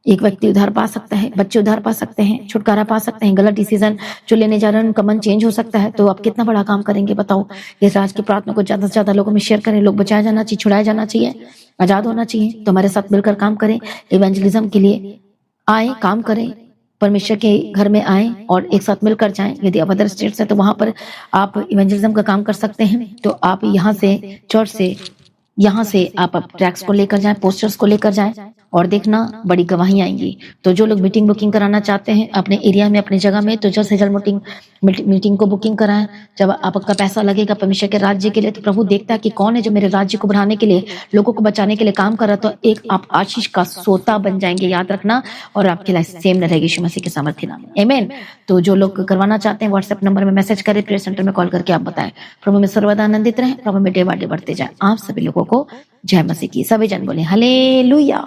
एक व्यक्ति उधार पा सकता है, बच्चे उधार पा सकते हैं, छुटकारा पा सकते हैं, गलत डिसीजन जो लेने जा रहे हैं उनका मन चेंज हो सकता है। तो आप कितना बड़ा काम करेंगे बताओ। इस आज की प्रार्थना को ज्यादा से ज्यादा लोगों में शेयर करें। लोग बचाया जाना चाहिए, छुड़ाया जाना चाहिए, आजाद होना चाहिए। तो हमारे साथ मिलकर काम करें, इवेंजलिज्म के लिए आए, काम करें, परमेश्वर के घर में आए और एक साथ मिलकर जाएं। यदि आप अदर स्टेट्स है तो वहां पर आप इवेंजलिज्म का काम कर सकते हैं। तो आप यहाँ से चर्च से, यहाँ से आप ट्रैक्स को लेकर जाएं, पोस्टर्स को लेकर जाएं और देखना बड़ी गवाही आएंगी। तो जो लोग मीटिंग बुकिंग कराना चाहते हैं अपने एरिया में, अपनी जगह में, तो जल्द से जल्द मीटिंग को बुकिंग कराएं। जब आपका पैसा लगेगा परमेश्वर के राज्य के लिए, तो प्रभु देखता है कि कौन है जो मेरे राज्य को बढ़ाने के लिए, लोगों को बचाने के लिए काम कर रहा है। तो एक आप आशीष का सोता बन जाएंगे, याद रखना, और आपकी लाइफ सेम न रहेगी यीशु मसीह के सामर्थ्य नाम में। आमीन। तो जो लोग करवाना चाहते हैं व्हाट्सएप नंबर में मैसेज करें, प्रेयर सेंटर में कॉल करके आप बताएं। प्रभु में सर्वदा आनंदित रहें, प्रभु में डे बाय डे बढ़ते जाए। आप सभी लोगों को जय मसीह की। सभी जन बोले हालेलुया।